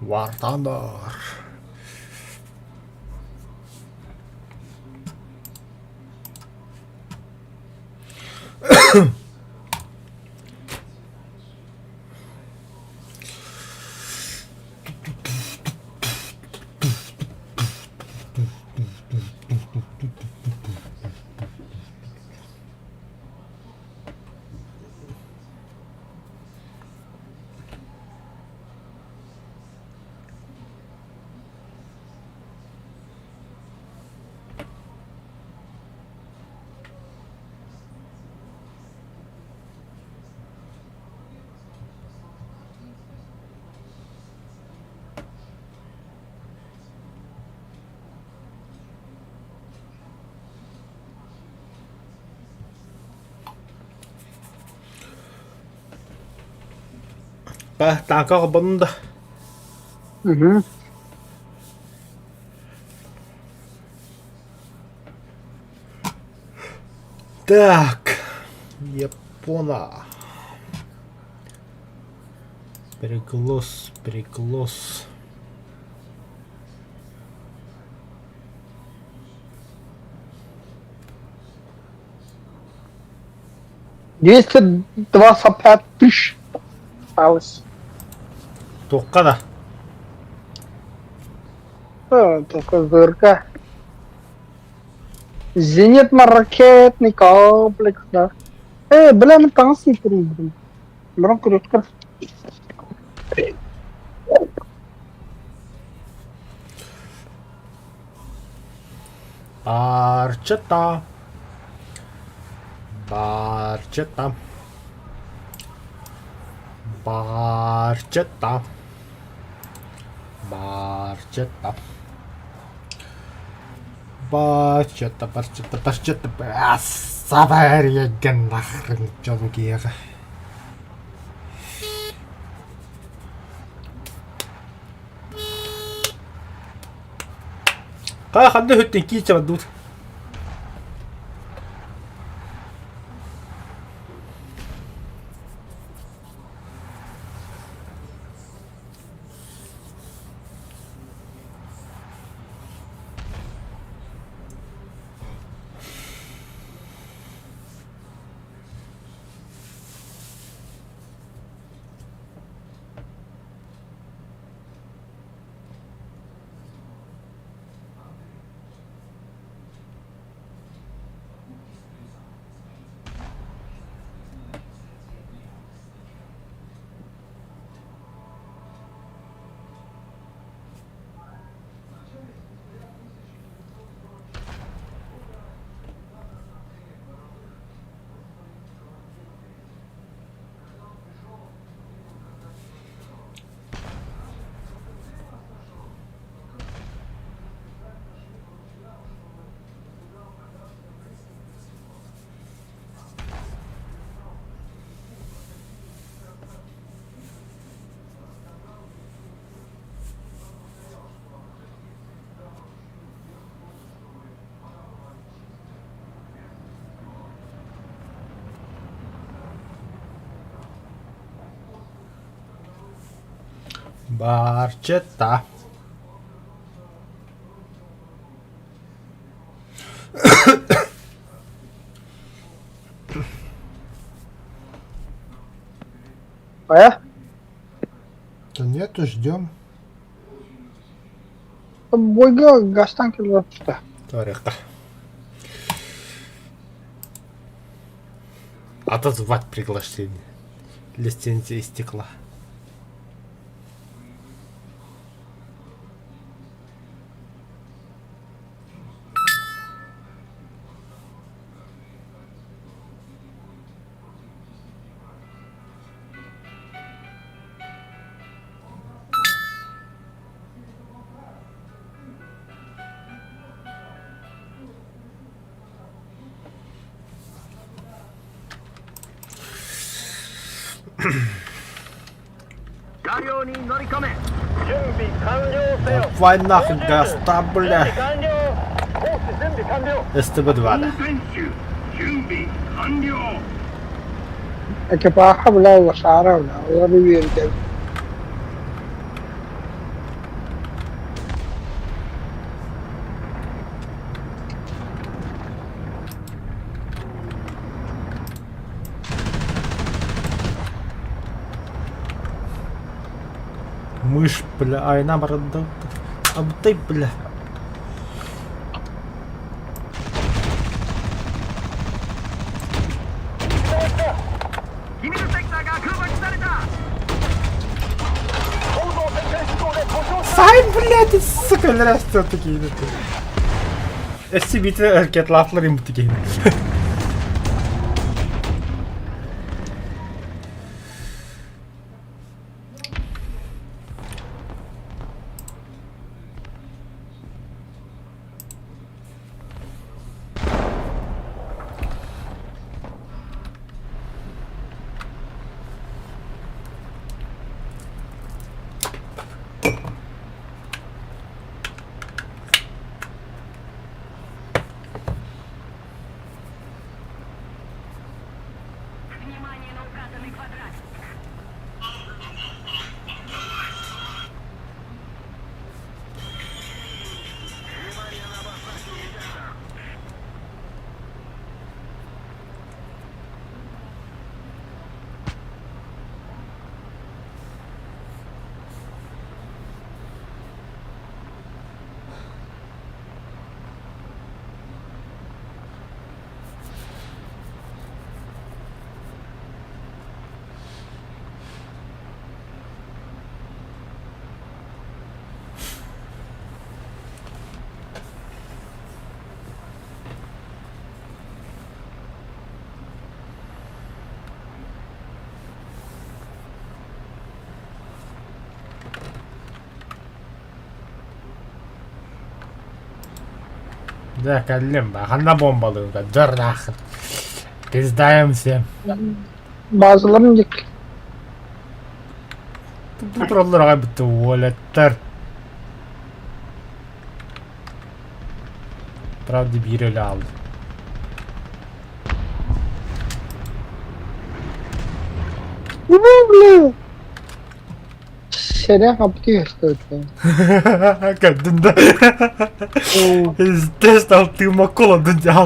War Thunder. Так, банда. Угу. Так, Япона. Переклос. Двести 25 тысяч осталось. Тоққа да. Только ЗРК. Зенитно-ракетный комплекс, да. Бля, мы танцы не перейдем. Бром крутка. Барчета. Савария нахрен чонкига. Ханды хөттөн кийч аваад дүүт. Барчета. А? Да нету, ждем. Бойга гастан келіп. Тарихта. Отозвать приглашение. Лицензия истекла. Давай нахуй гаста, бля. СТБ-2, да. Экипажа, бля, лошара, бля, я не верю. Мышь, бля, ай, нам родил. А ты, бля. Сайн, блядь, сука, нравится такие. SCB'de hareket lafları yumurtu giydi. Да, каллем, anda bombalıyor da. Dur nahın. Pizdayım sen. Bazılarını yık. Bu trollara bitti tuvaletler. Правда, bir öyle aldı. Bля. Şeref yapıyor işte. Kadın da. Test altığıma koladın ya.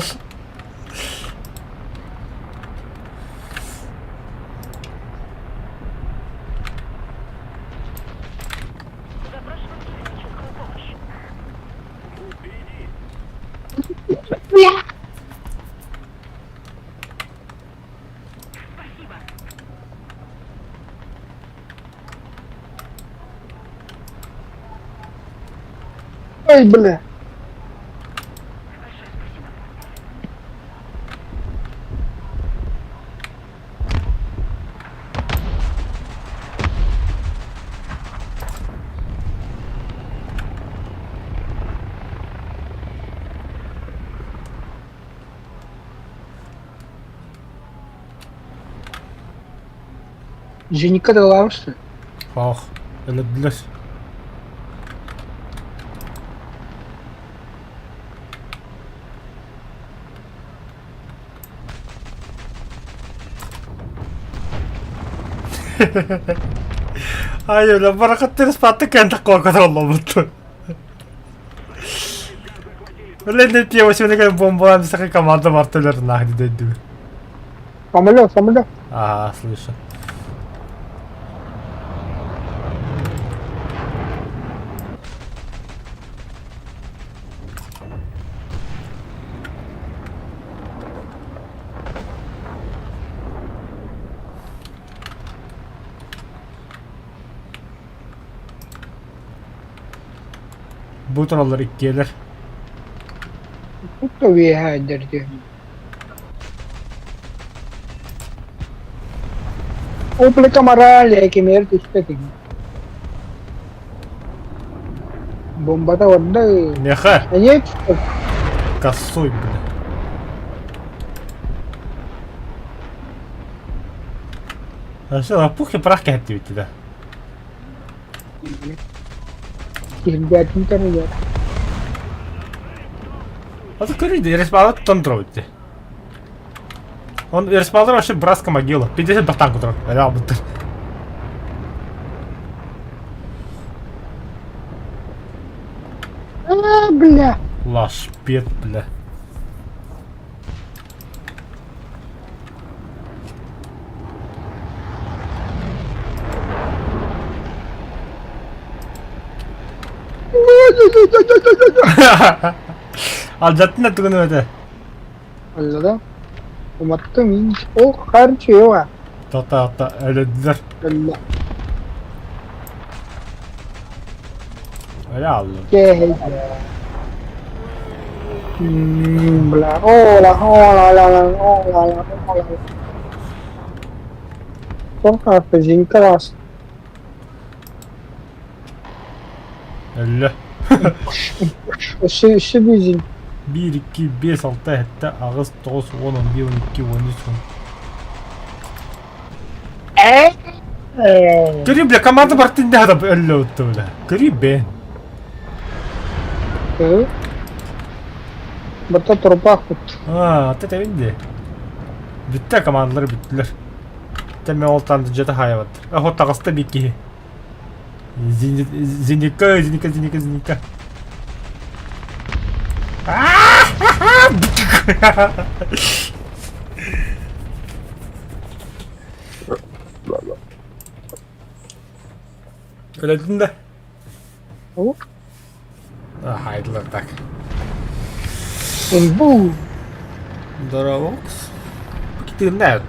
Ой, бля. Женика дала. Oh, öldüler. Ayo lah, barakatnya sepatu kan tak kuat kata Allah betul. Lain dia masih dengan bom-bom bisa ke kamar marteler nah di dedi. Самолет, самолет. А, слышу. Bu trollar ilk gelir. Tutto via derdi. ऊपर कमरा लेके मेरे तुझसे थी bomba da orada. Neha, Niye? косой, бля. А что, опух и прах кәтті өтті да. Kirliyatin tanıyor. Вот көрейді, респаунды тұндыру өтті. Он респаундар вообще братская могила. 50 бір танк тұрады. Реал бұттыр. А, бля. Лаш, пет, бля. Alacaktın da tıkını öde. Anladım. Umattım hiç. O her şey var. Hatta öyle dediler. Allah. Öyle aldım. Che bla hola hola la la hola la hola. Çok hafızın klas. Öyle. Şu bizim. 1, 2, 5, 6, 7, 8, 9, 10, 11, 12, 13. قريب لك ما اعتبرت اني هذا بقول له الدولة قريب بين Bata torba kut. hatta عندي bitti kamanları bittiler. Temme oltandı cata hayvattır. Aho takasta bir ki. Zinika. Öyle dedin de. Oh. Haydiler tak. Bu. Dorovox. Gitti nerede?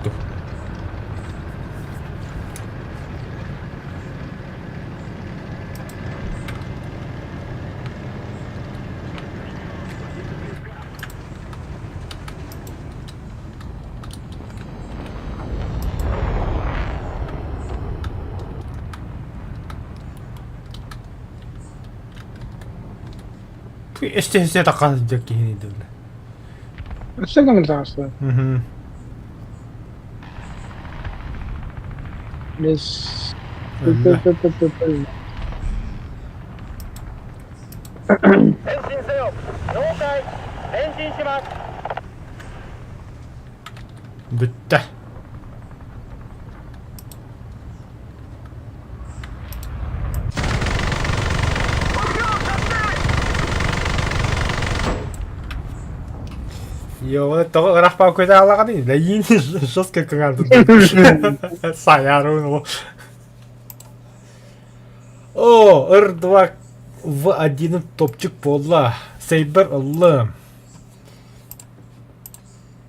İşte takılacak ki yine dövle. Sen mi tarzı? Hı. Biz. Öyle. 前進せよ。了解。前進します。 Bitti. Yo, toko kenapa aku salah kan ini? Lah ini sos kekengal tuh. Saya Runo. О, R2 в 1 топчик пола. Сейбер Аллах.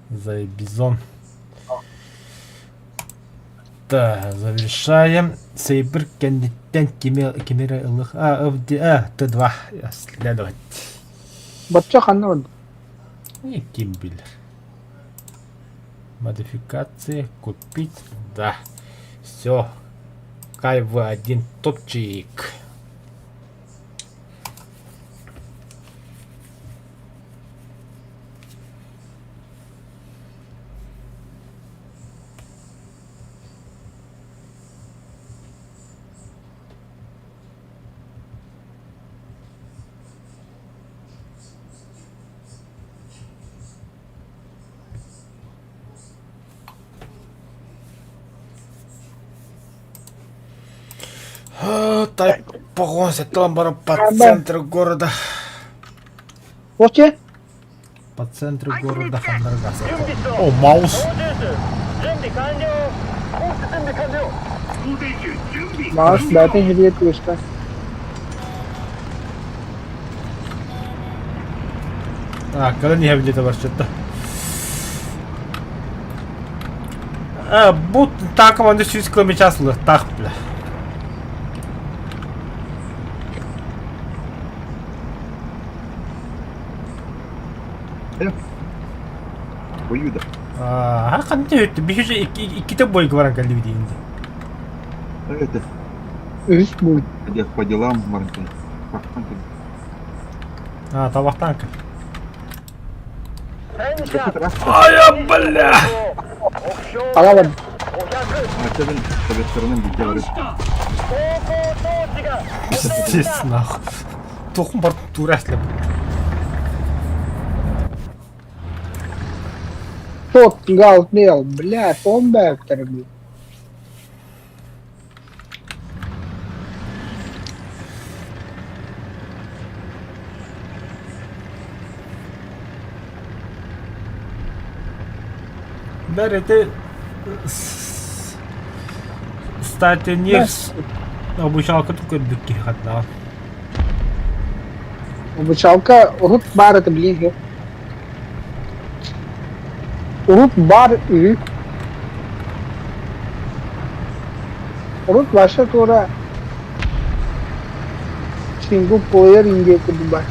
Заебизон. Да, завершаем. Сейбер кандидат Кемера Аллах. Т2. Следовать. Бача ханна. И кем билер. Модификации купить. Да. Все. Кай в 1 топчик. Tai pohon se tuon paro по центру города. Вообще? По центру города Хандаргаса. 準備しろ。 О, маус. 操縦数準備完了。コース準備完了。 Maaş zaten hediye etmişler. Когда не где-то вообще-то. Bu takım 100 km часlı. Так, бля. Боюда. Қандай өтті? Bir şey iki boy var geldi bir deyince. Это, Üç bu. ходя по делам, Маркин. Табақтан кіл. 戦車。 Ай, бля! 目標 Alamadım. 500。 Особенно с обеих сторон где говорят. 航行装置が。 Пиздец, нахуй. Тоқым бар тура әсіліп. Тот гал дел, блядь, он бэктер, блядь. Берете статинер обучалка только бикки хатна. Обучалка Рут бар это ближе. Рут бар и Рут ваша тора single player India को दुबई.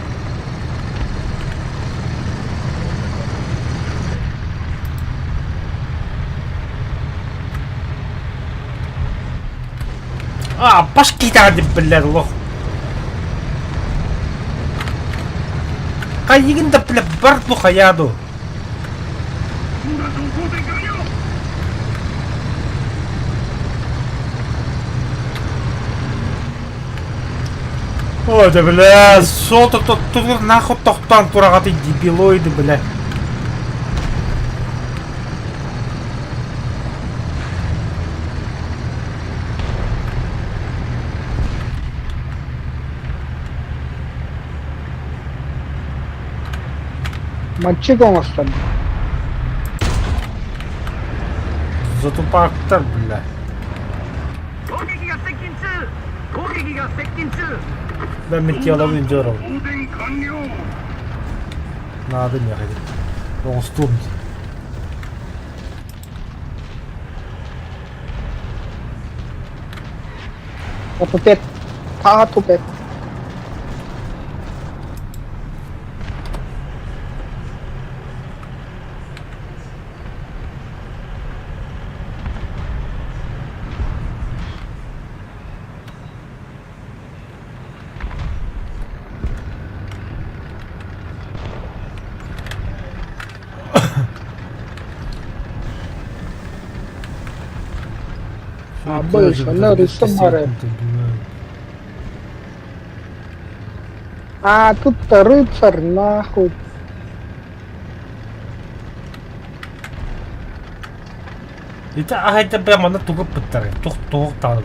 Пашки тади, блядь, лох. Кайгинда, блядь, барту хаяду. Ой, да, бля, сото тут нахуй тохтан турагаты дебилоиды, бля. Мачи кому стали? Затупактар, бля. 攻撃が接近中攻撃が接近中 Ben метеоловый индерал. 放電完了 Надо не ходить. Он стурнет. Тупет. Тупет. Больше, на рисомаре. А тут рыцарь нахуй. Это прямо на туго пытары. Тух так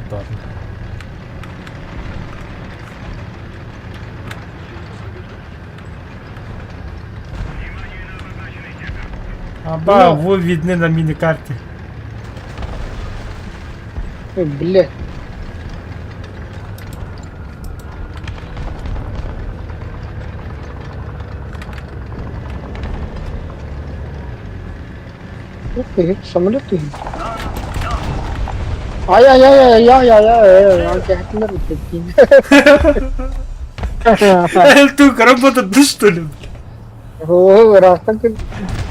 да. Вы видны на миникарте. Блядь. Ух ты, самолеты. Ай-яй-яй-яй-яй-яй-яй, Гитлер прикинь. Ты работает, да что ли? О, раста ты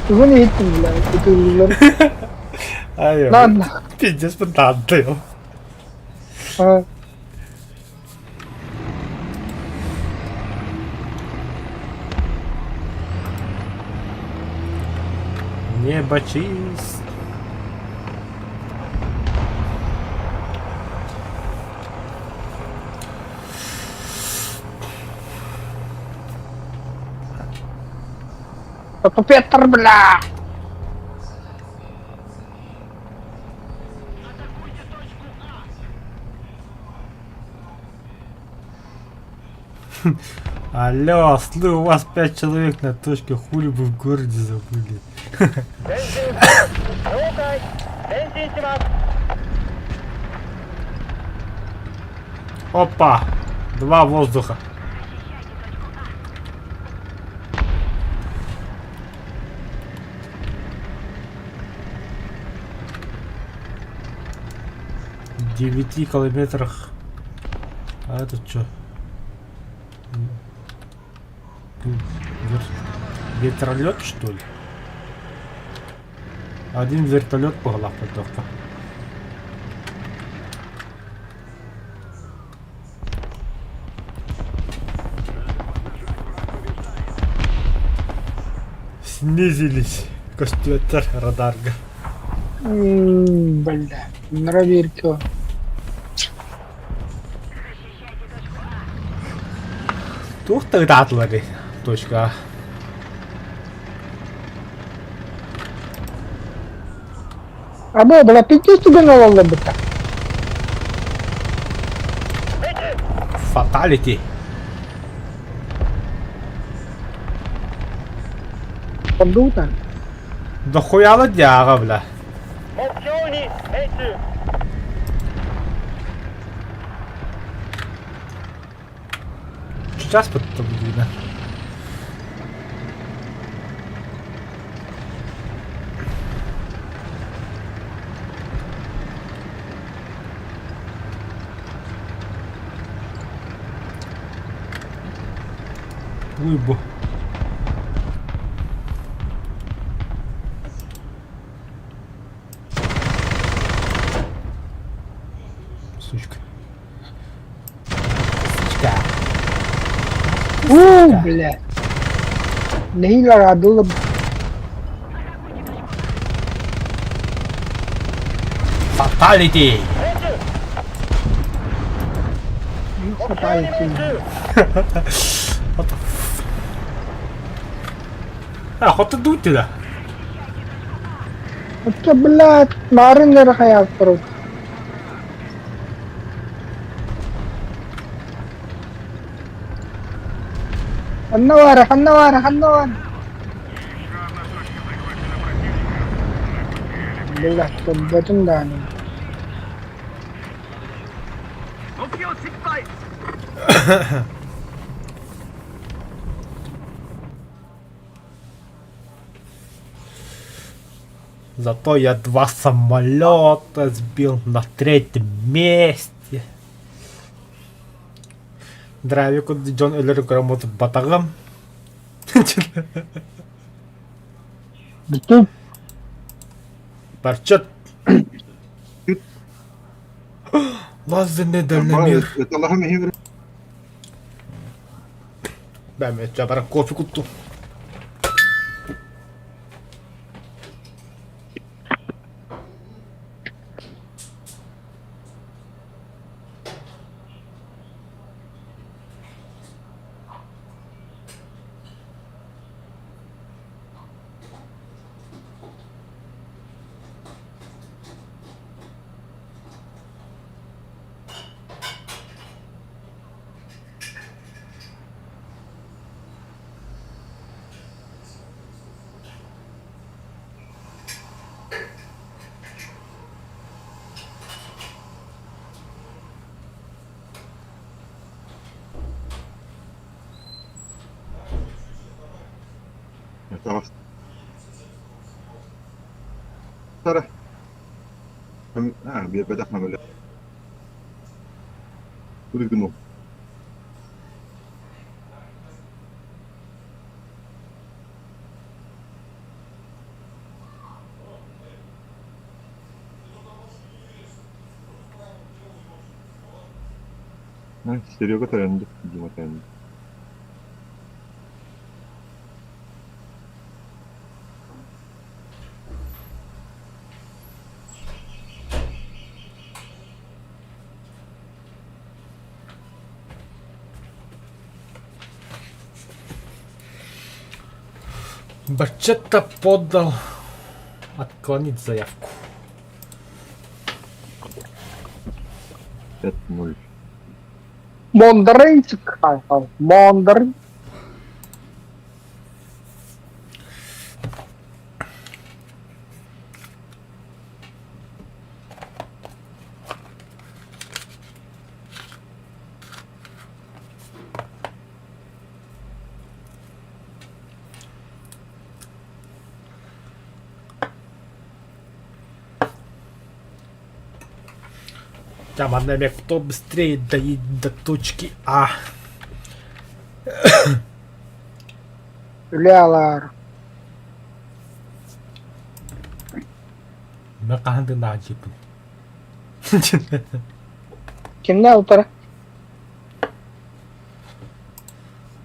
не идти, блядь, ты Ай, ладно. пиздец, поддатый. Небо чист. Это Петр, бля. Алло, слы, у вас 5 человек на точке, хули вы в городе забыли. 前進了解前進します Опа! 2 воздуха. В 9 километрах. А это что? Вертолет, что ли? Один вертолет по голове только. Снизились. Костюмер радарга. Бля, нравится. Тух тогда отвали. Точка. Або, бля, пить тебе на лабета. Фаталити. Подута. Да хуя ладяга, бля. 目標に命中 Сейчас под тобой видно. Уйбу. Сучка. Сучка. блядь. नहीं लगा दो लब- Fatality! fatality. What the f... Охота дуть туда. अच्छा блядь, मारन दे रखा है आप करो. हन्नवार. Блядь, तो बचन दाने. 目標失敗 Зато я 2 самолета сбил на 3-м месте. Дравику Джон Эллер грамота батагам. Биту. Парчет. Лазерный дальномер. Это лагами игры. Ben Mehmetcan bana kofi kuttu. Это вас. ترى بدأنا ولا تريد انه Серега тренд, Дима тренд. Бачета подал отклонить заявку. 5-0. Мондаринчик. Мондарин. Командами, кто быстрее доедет до точки А. Лялар. Меканды на джипу. Кино утро.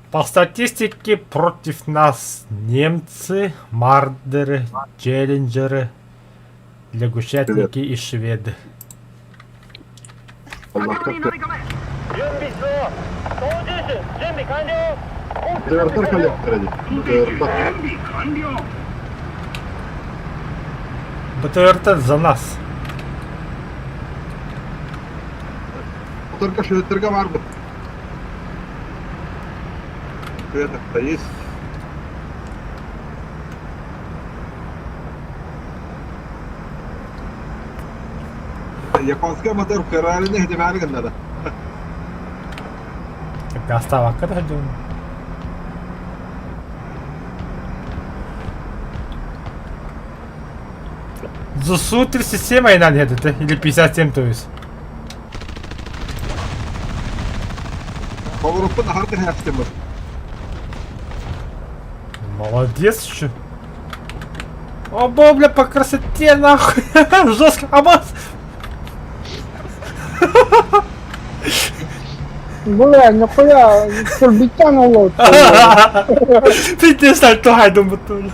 По статистике против нас немцы, мардеры, челленджеры, лягушатники и шведы. 作業に乗り込め 準備しろ操縦手準備完了 Мотор коллектор ради. 準備完了 БТРТ за нас. Только что торгам арбу. Это есть. Японский мотор Феррари не где мягко надо. Гастава, когда идем? ЗСУ 37 aynen dedi. Или 57 то есть. Поворот на хард не хастем. Молодец еще. Оба, бля, по красоте, нахуй. Жестко. Абас. Бля, нихуя, кульбита на лодке. Ты сальто хайдом бутыль.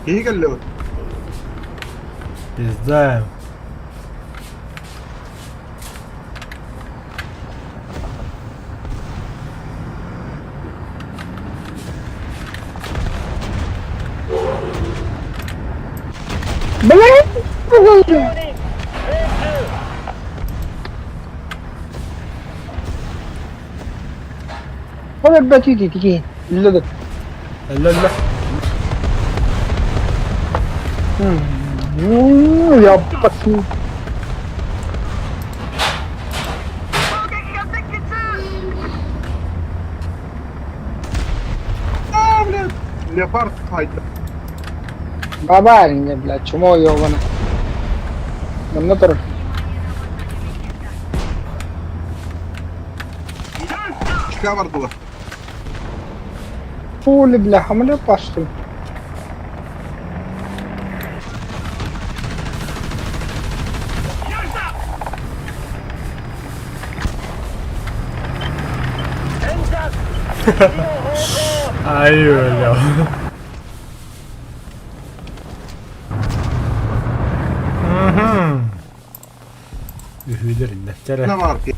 Кигелле. Пиздаем. Блядь! Warning. Оля, блядь, иди, такие. Лёдок. Ля-ля. Я пацан. 攻撃が接近中 А, блядь. Леопард файтер. Бабарь мне, блядь, чмо ёбана. Давно тоже. Чика вардула. Пули, бля, хамля пошли. Hands up. Zero hold on. Ай, бля. Ühüler inne. Tere. Ne var ki?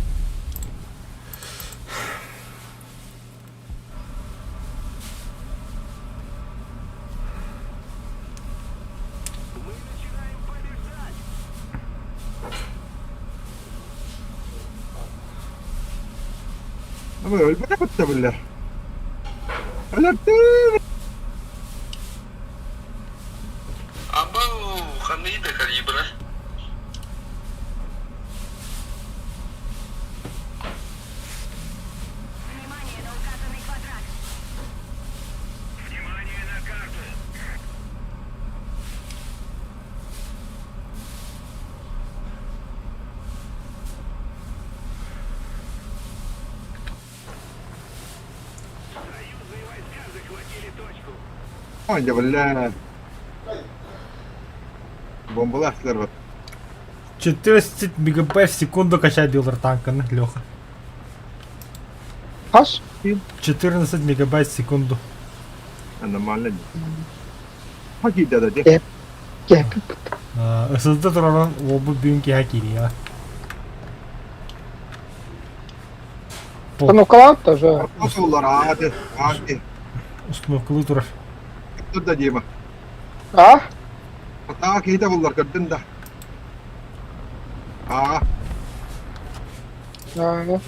Ama ölmene kutla billah. Öldürdüm. Абау, Хамида калибра. Önce billah. Бомбаластер вот. 14 мегабайт в секунду качать билдер танка, Леха. Kaç? 14 мегабайт в секунду. Нормально. Hakikaten de de. Gel. Isızda duran bu büyük hakiri ya. Sen o kadar da şu. Nasıllar hadi. Hadi. Ustumaklı durar. Dur da diyeyim. Ha? Hatta ki de bunlar kadın da. Aa. Yani.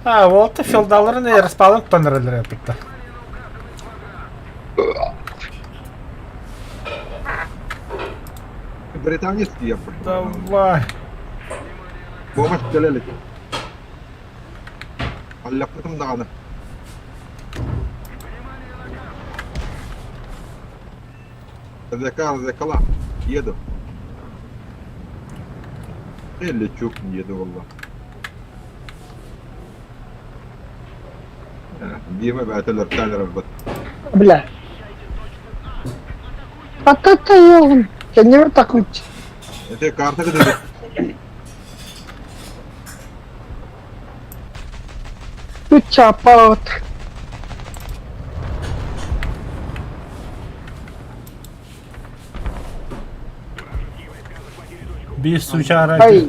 А, вот и филдаларын и распалым панерлер yapıttı. Британецкий я понял. Давай. Помощь geleli. Allah'ım dağını. Зеркала. Еду. Или чук еду, валла. Дима бәтелер тәлер бит. Бля. Patata oğlum. Kendime takmış. Эти карты где? Üç çapat. Bir suçara. Ay.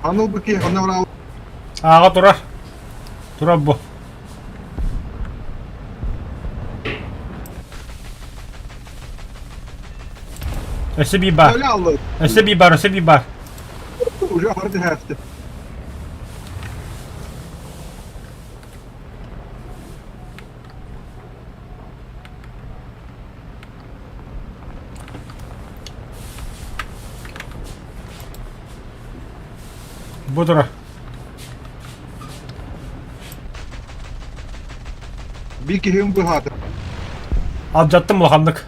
Anıl bu ki, onu al. Ağa durar. Durar bu. Öse bir bar. Öyle aldı. Öse bir bar, öse bir bar. Уже hardı hafta. Bu durar. Bir kihim bu hatır. Alacaktım bakanlık.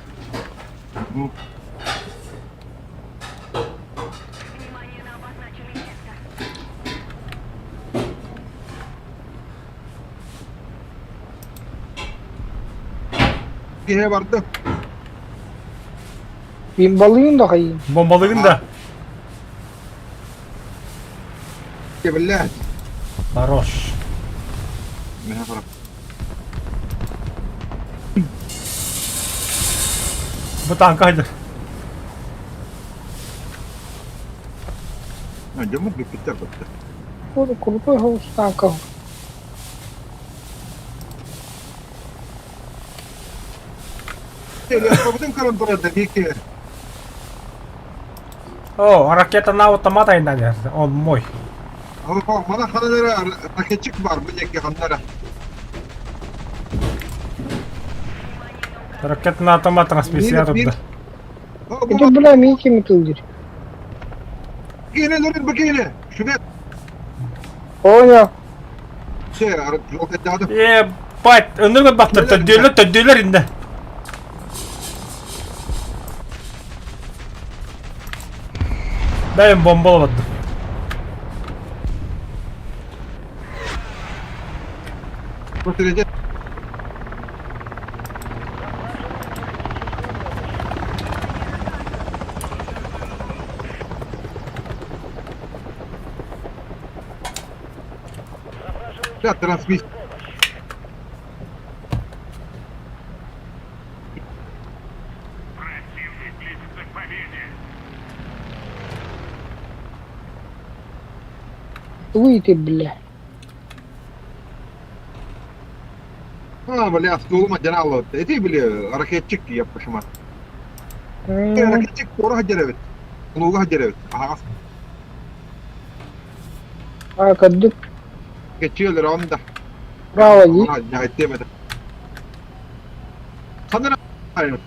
Kihe vardı. Bin balığın da hayır. Bombalıyım da. Ki billah. Varoş. Ne yapalım? Bu tankaydı. Ha, camuk bir pitter battı. Kuru kuru koy havuzdan kal. Ya kapatın karın burada bir ki. O, ракета на автомата индер. Он мой. Ama bana hanalara raketçik var bu yeki hanlara. Ракета на автомат трансмиссия туда. Это, бля, Микки Микилдир. Gene dönün bakayım. Şunu Понял. şey yok etti adam. Ебать, önüme baktır, tödüyorlar indi. Ben bombalamadım. Bu sürece Ya transmis. Противник близится к победе. Выйти, бля. Ha böyle aslında cenallı. Eti bile hareketçik yapmışım. Hareketçik doğru hacer evet. Uluğu hacer evet. Aha А, кадык. geçiyorlar onda. Право есть. Ona nihayet demedi. Sanırım aynı.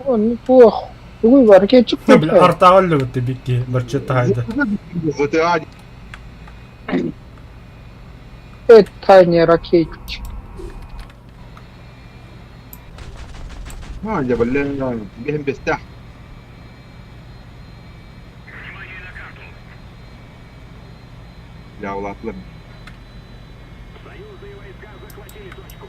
О, неплохо. Ой, ракетчик Ne bile такой. artağılı bitti bir mırçıttı haydi. Zaten hadi. Это тайный ракетчик. Ha ya böyle benim bestah. Ya ulatlarım. Союзные войска захватили точку.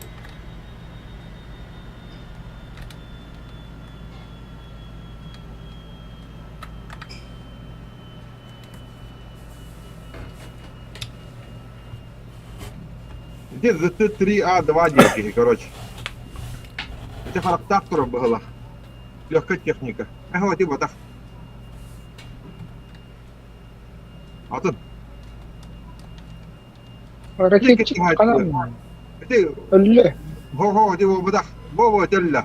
Где ЗТ-3А2 дети, короче. Это характер была. Легкая техника. Ага, вот и вот так. А тут Ракетчик канал. это Бля. هو دي وبدخ بابا تلا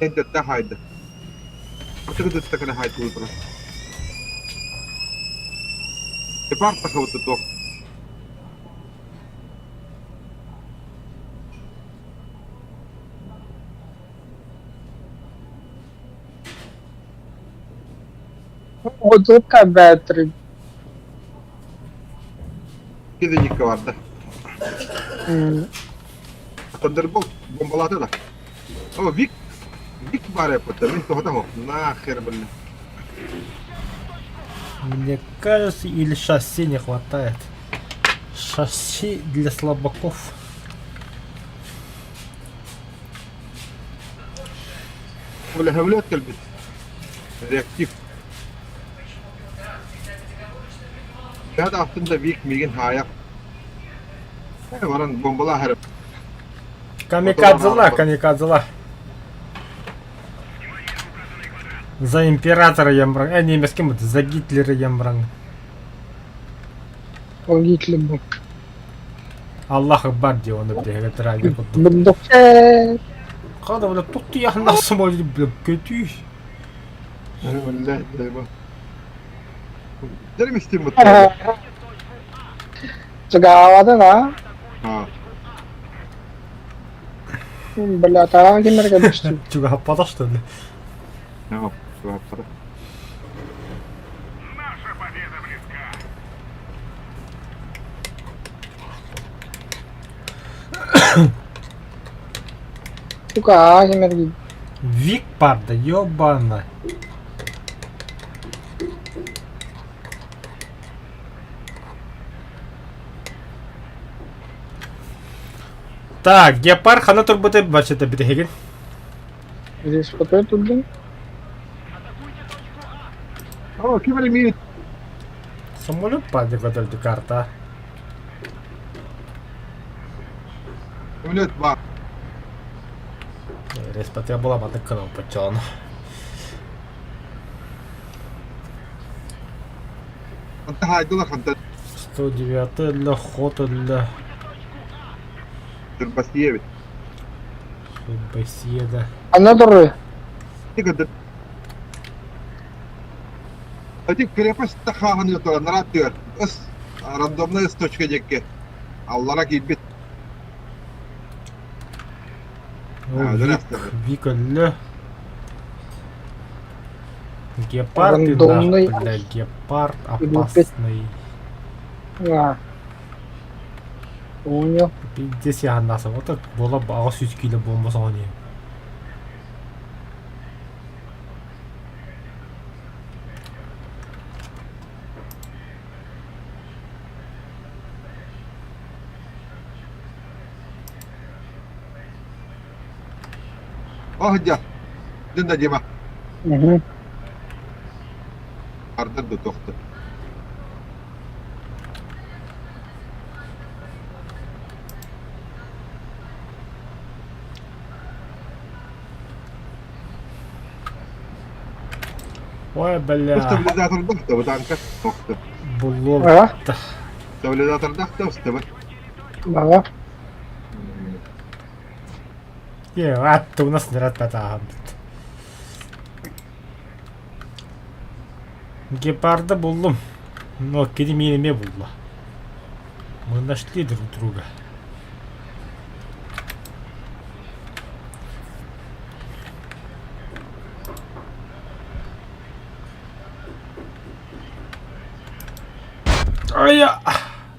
انت تحت اعتقد استكنا هاي تقول برا تفرق هو تطوف Вот это бэтры. كذا يجيك واحدة Thunderbolt bombalatı da. Ama Vik var ya пытал, من того нахер, блин. Мне кажется, или шасси не хватает. Шасси для слабаков. ولا هولات كلبت رياكتيف هذا aslında Vik Mig'in haya. Varan bombalar herif. Камикадзела. За императора Ямбран. Не, с кем это? За Гитлера Ямбран. Гитлер был. Аллах Акбар diyor onu bir de. Evet, radyo kutu. Бандукер. Kada böyle tuttu ya nasıl oldu böyle kötü. Vallahi dayı. Derim istim mutlu. Загавада, да? Ha. Бля, там гимнер гадышты. Чуга хаппада что ли? Tamam. Rahat para. Наша победа близка. Сука, Агимер. Викпарда, ёбана. Так, гепард хана турбуте бачыта битеген. Здесь вот эту, блин. О, кибер имеет. Самолет паде готовит карта. Самолет бар. Респатия была мата кнопочон. انت هاي دولار انت 109 для хота для البسيبي беседа. Another. تقدر هذيك كريبس تخاهن يطلع نراتير بس رندومنا يستوشك جيك الله لك يبت Вика ля. Гепард и Рандомный. нахуй, бля, гепард опасный. А. Понял. Пиздец я анасы. Вот так была бы ағыз 100 кило болмаса не. اهدى دنا ديما Угу. اردد تخطر Ой, бля. استابيليزاتور ضغطه وتعنك تخطر Було. Ага. استابيليزاتور ضغطه واستوى Ага. Атты у нас не рад патагам. Гепарда buldum. Но кеди менеме булла. Мы нашли друг друга. Ай я.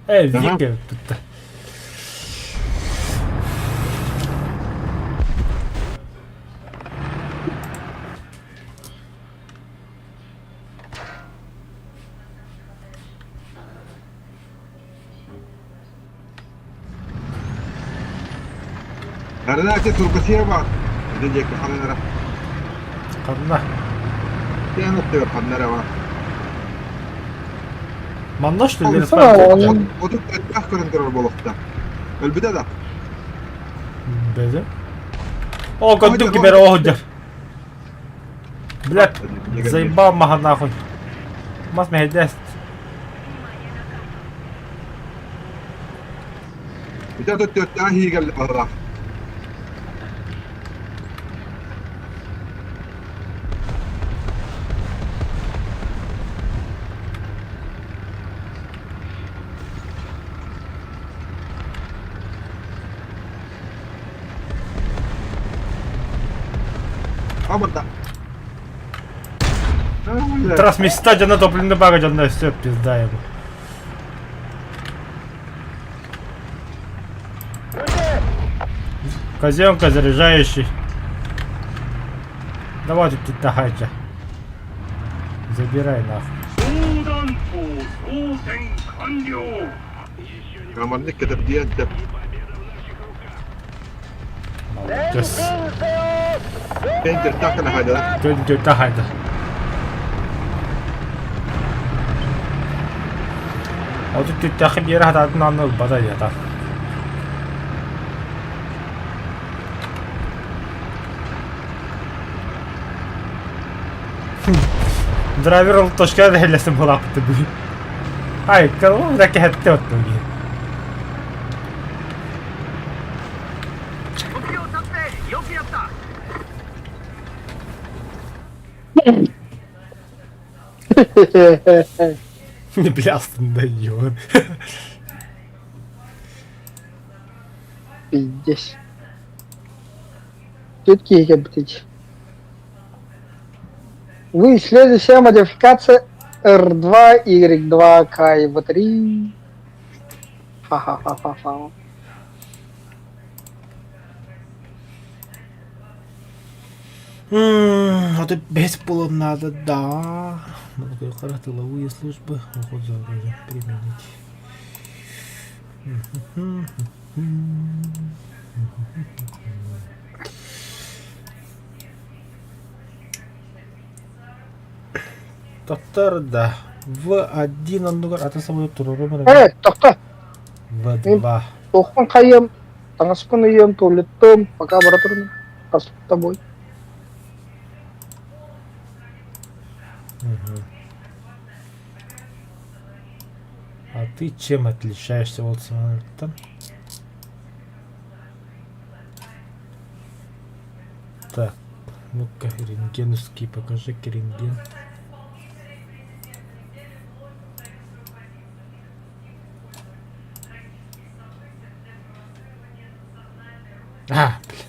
Вика тут. هذا تسر بسيبا ديك خلينا Kadına. يا نطير خلينا Manda что ли? Baksana onun وتتأخر انت البلوخته البداية ده Безе. О, кондук бере огдер. Блядь, заебал маха нахуй. Мас ме хедест. بتاعته التأهي قال الله أبدا Teraz mi stać na toplinny bagać одна все пизда ему. Казенка заряжающий. Давайте ты тахайте. Забирай нахуй. 砲弾頭装填完了 عمل لك كتب دي أنت Молодец. فين ترتاح أنا هذا Дёнь тахайте. 어디 ты хибера хататын анны бада ята. Драйвер ол тошка да хелесин болапты бу. Ай, калым да кетте отту. 目標達成よくやった Ne bile aslında yiyor. Пиздец. Четкие птички. Вы следующая модификация R2, Y2, KV3. Ха-ха-ха-ха-ха. Вот и бесполом надо, да. Надо как тыловые службы, уход за оружием применить. Доктор, да. В1 он ата самолет туруру Тоқта. В2. Тоқпан қайым. Таңаспын үйем, туалеттім. Пока бара тұрмын. Қасып тобой. А ты чем отличаешься от самолета? Так, ну-ка, рентгеновский, покажи-ка рентген. А, блин.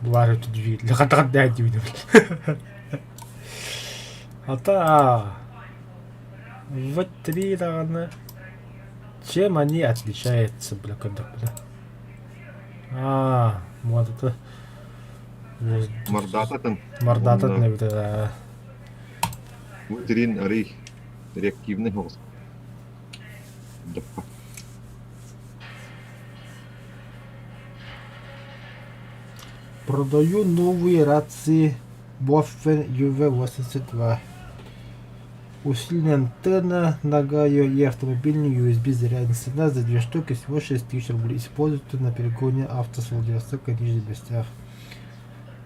Бывает тут двигатель. Отдай двигатель. Вот три раны. Чем они отличаются, бля, когда, бля? Вот это. Мордататын. Мордатат не буде. Утерин реактивный голос. Продаю новые рации Boffen UV82. Усиленная антенна, нога и автомобильный USB зарядный цена за 2 штуки всего 6000 рублей. Используется на перегоне авто с Владивостока в Нижних Гостях.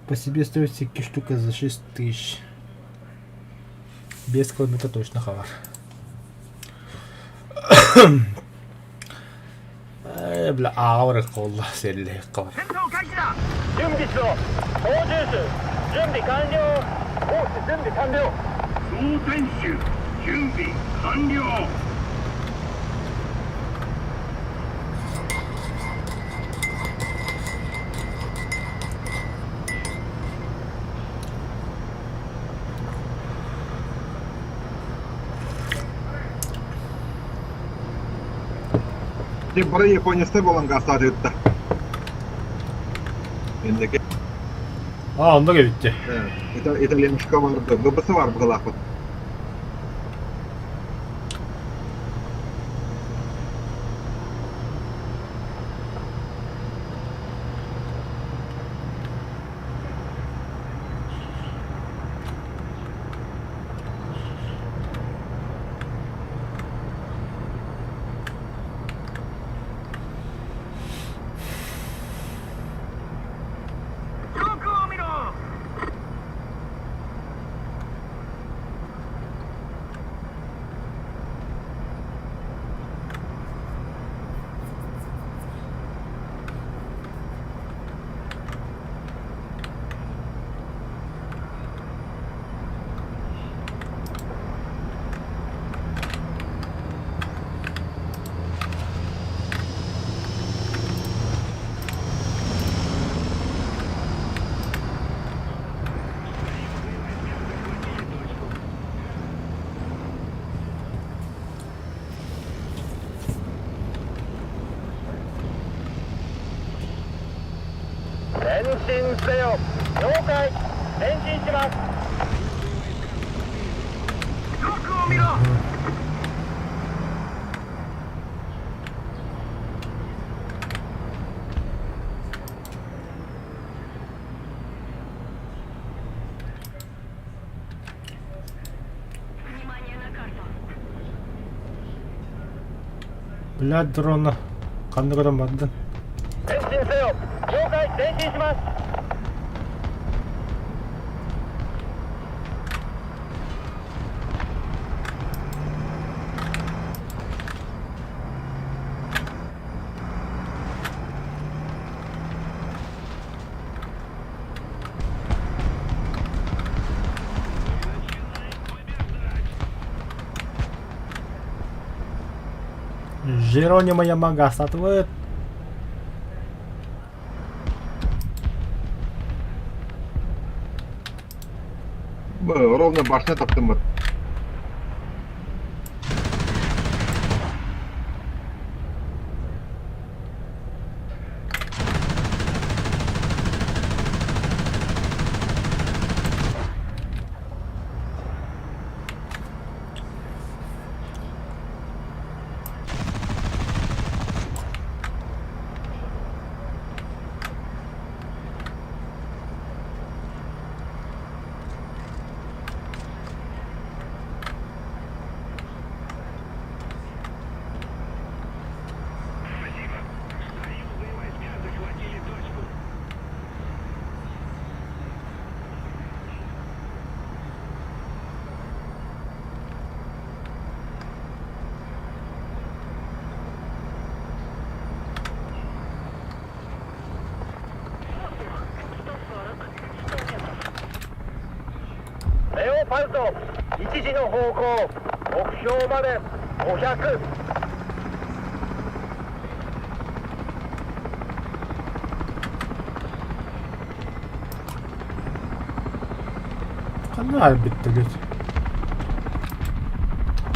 По себе стоит всякие штука за 6000. Без километра точно хавар. Бля, ауры колла, селли хавар. 戦闘開始だ。準備しろ。操縦手準備完了。コース準備完了。総選手準備完了。Тем более Японияста болғанға сады өтті. Ендігі Onda bitti. итальяншка барды, гбсы бар бұғылақы.前進せよ。了解。前進します。遠くを見ろ。Блядь, дрона. Қандай қадам барды? 前進せよ。了解。前進します。Жеронима Ямага статует. Ровно башня таптым. 時の方向目標まで500 خلنا على البتلات.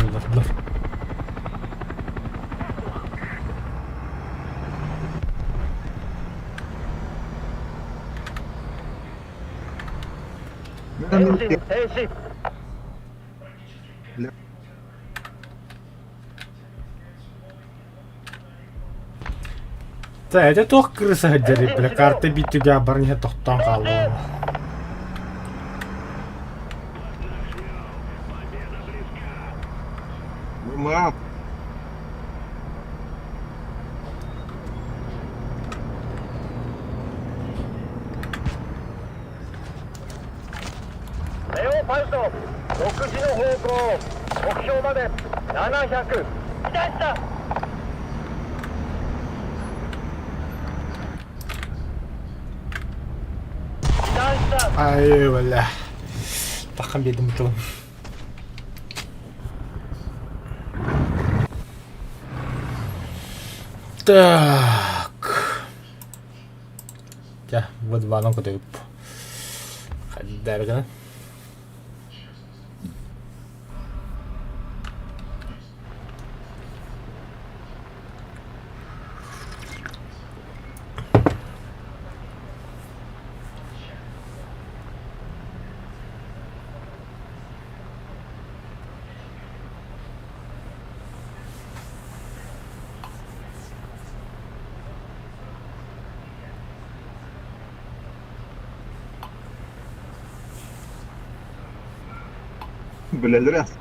الله الله. من エン النور ジン停止 Täytyy tuohon krysähderippille. Kartti bitty gabbarin ja tohtaan kalloon. ما レオパルト6時の方向目標まで700期待した Ай, бля. Такам бедным то. Так. Ja, вот ванок это. Хаддарга. بالادراس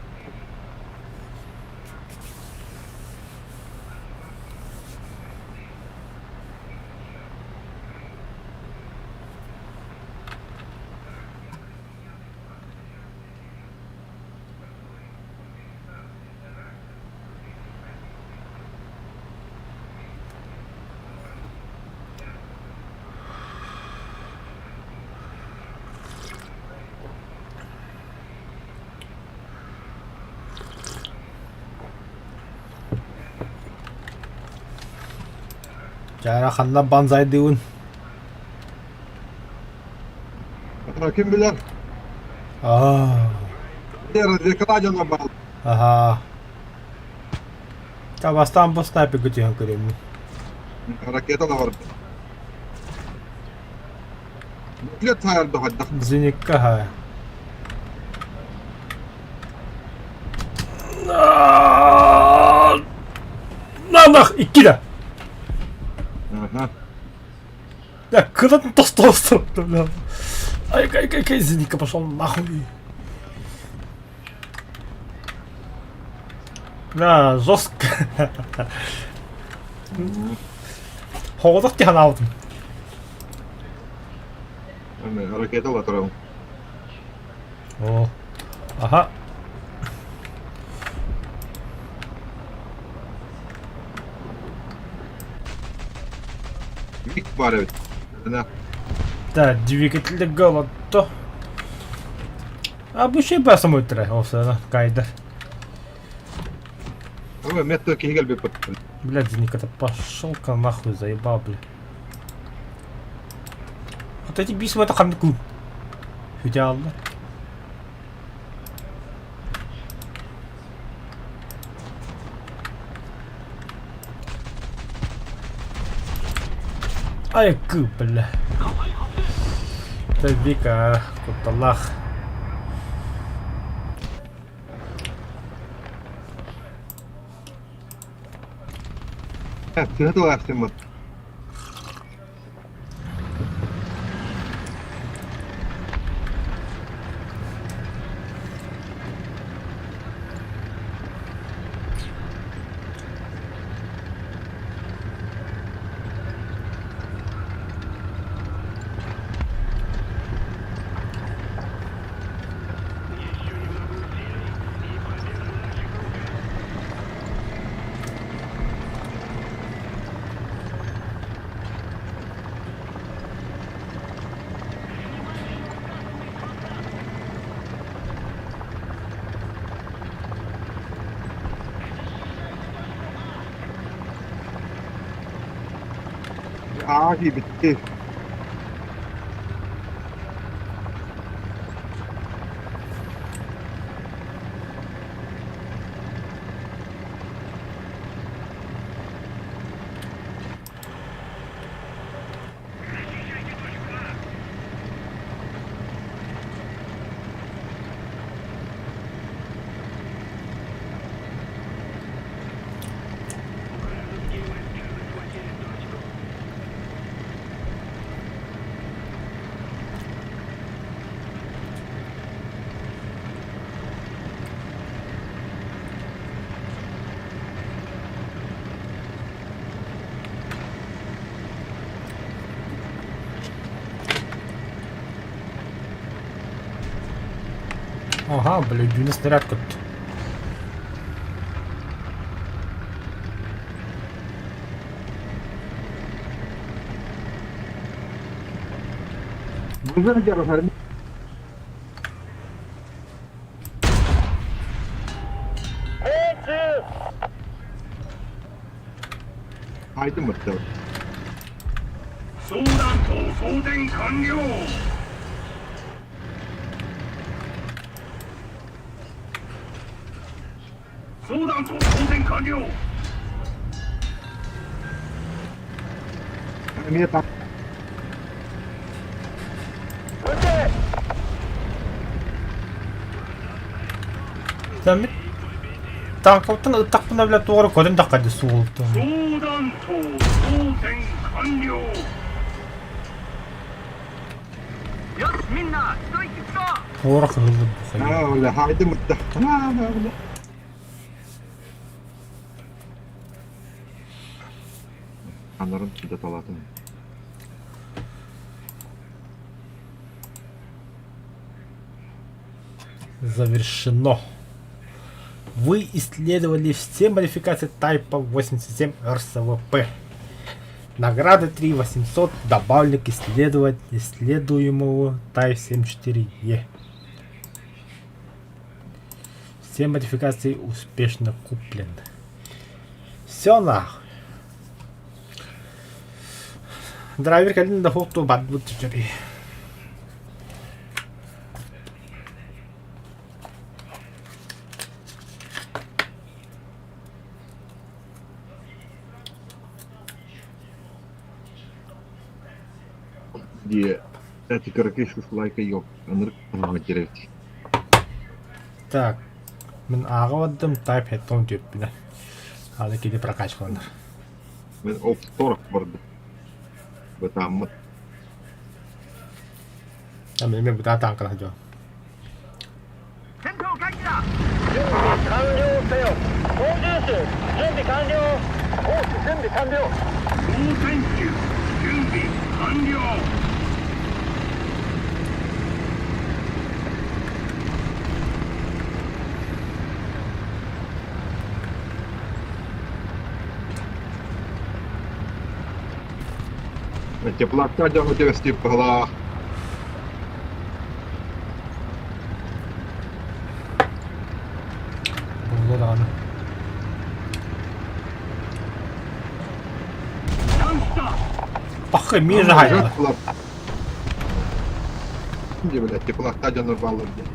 Cara kanla banzai diun. لكن بالله ذكرى جنب بعض Ага. Ka vastaan po sniper ko diyan ko din. ركيتها ضرب قلتها يا الدخل دخل Zinik ka ha. Nanах 2 da. اها Ja, kırın tost. Ay, zinika pошел нахуй. Да, жестко. Холодки 하나 алдым. ركيتها ترى О. Ага. вик барывает انا Да, двигатель голодто. А буши басам өтірі, осы кайда. هو متر كي قلبي بطل Блядь, Зеника-то пошел-ка нахуй, заебал, бля. Вот эти бисмы это хамнику. Идеально. Ай, ку, бля. Это Вика, куталах. هاتوا احسن مت Agi bitti. Ага, блядь, 12 снаряд как-то. Güzel jarlar. Aydın mı? 総弾頭装填完了。総弾頭装填完了。 Niye tak? 撃て Sen bir tankın ıtak buna bile doğru kodum da kadı su oldu. 総弾頭装填完了。よしみんな一息つこう。 Doğru kırıldı bu sayı. Ha öyle haydi mı? Ha öyle. Anlarım şiddet alatını. Завершено. Вы исследовали все модификации Type 87 РСВП. Награда 3800 добавлен к исследуемому Type 74E. Все модификации успешно куплены. Все нахуй. Драйвер калин да хото бадбут чори. Diye etikerekes like yok. Anır macereti. Так. Мен агавадым Type headphone түйіппіне. Ады кейде прокачкаландар. Ben off-store vardı. Batamı. Мен бұта танкана жо. 戦闘開始だ。準備完了せよ操縦士準備完了コース準備完了総選手準備完了。 Теплака дягу тебе стіпгла. Бұлы дағаны. チャンスだ。 Бақы мен жағайды. Şimdi böyle teplakta canır bağlı diye.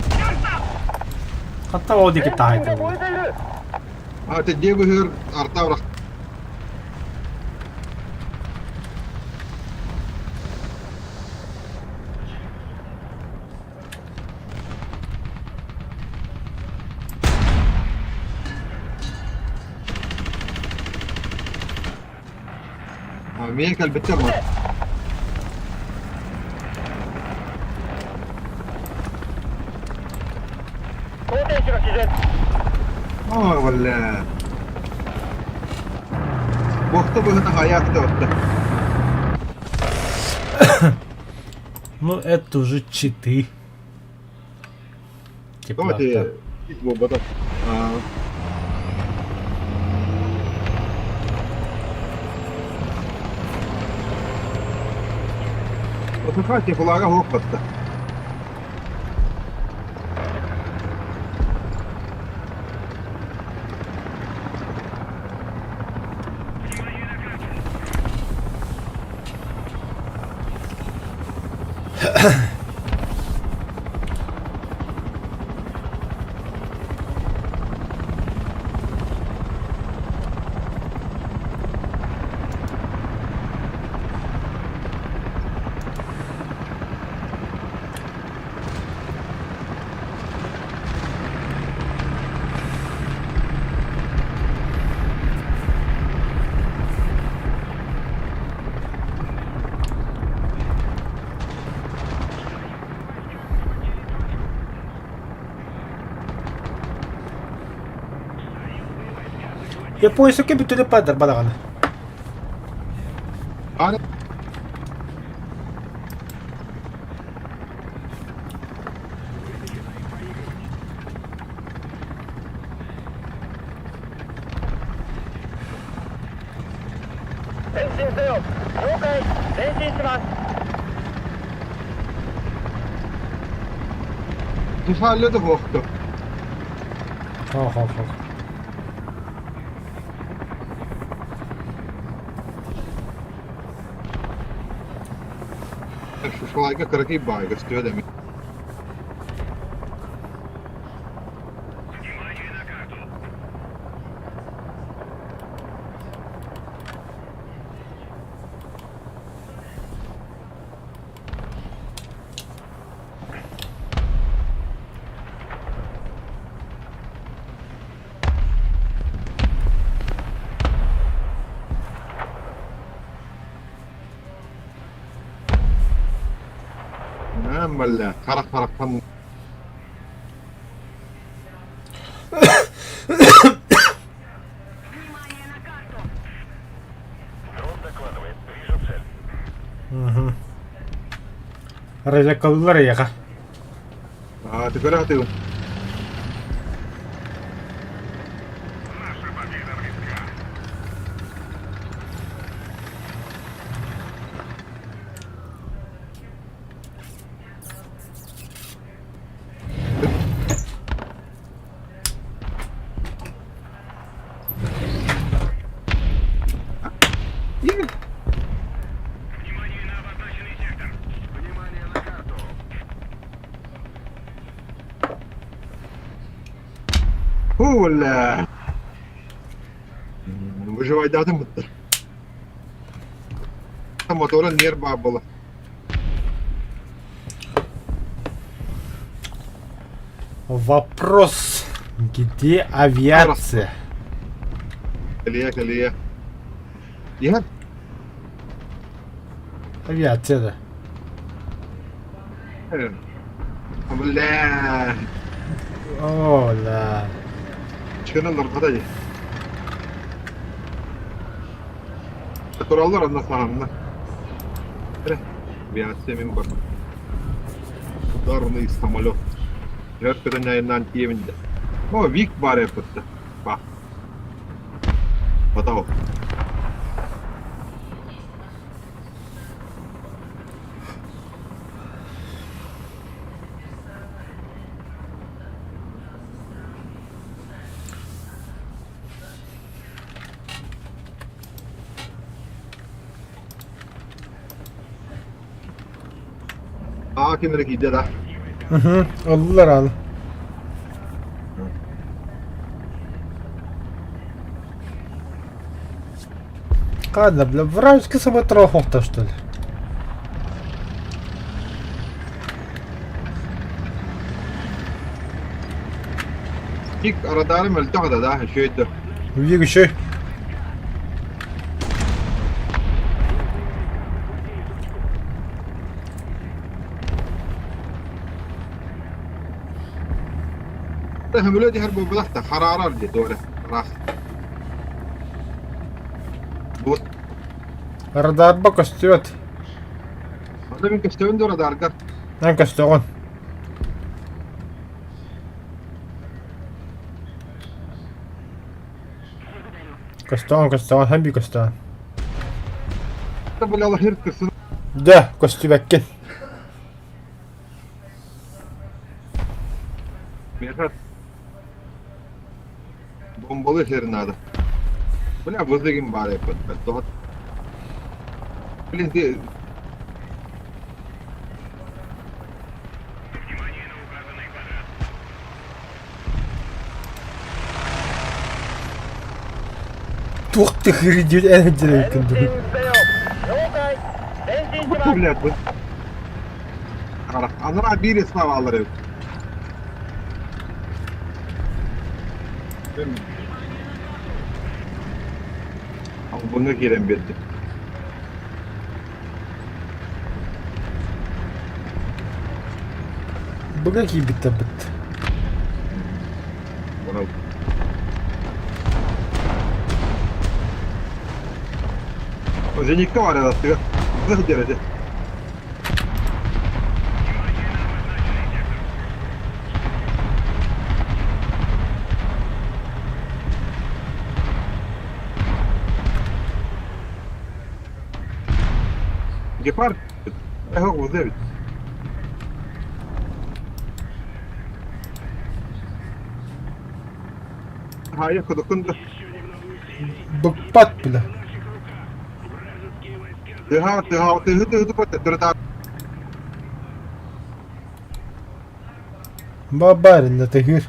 チャンスだ。 Қатта о деке 全部 тағайды. で燃えている Ha te diye hır arta bırak. Ha meykel bitti mi? 装填士が自然 Aa valla. Vakti bu hına hayatta oldu. Ну, это уже читы. Теплота. Давайте bu bada. Otokat teplaga hoppastı. Ja pois jokin pitää päätä balagana. Ano? Ensin se jo. Okei, ensin se vaan. Du faller du bort. Oho. Sulla on aika karkin paikasta työtä. Nämmöllä, karak. Rejekka lariaka. Ты коротил. Хуля. Выживать надо мутор. Мотора нерва было. Вопрос. Где авиация? Колея. Я? Авиация, да. Бля. О, да. Çıkınırlar hadi. Kurallar anlatmalarında. Авиациямен бар. Ударный самолет. Жертвы на антиемінде. О, Вик бар епітті. Бақ. Батау. Kimleri gidiyor da. Oldular abi. Ладно, бля, вражеский самотрахов-то что ли? İlk aradarım öldü da şöyle. Двигай. هم ولادي هربوا بلحظة حرارة اللي دولة راس بوت Радар костюет. هذا من كشتون دورة دارجر Нан костюон. Костюон, хэмби костюон. طب اللي الله هيرت كسر Да, костюбеккен. ميرات bombalı herin adı. Bu ne vızlıgın bari yapın. Doğat. Bilin Ух ты, хридеть, Эндрей, エンジンせよ了解前進します Блядь, вы. Она били слова алар. Ал буны кирен бетти. Bu какие бита бит? Буны. Зеникка var ya da. Zıh derece. Гепард? Його возив. Ага, я ходокунда. Бакпат, бля. Ти пати, дурта. Бабарин, это гир.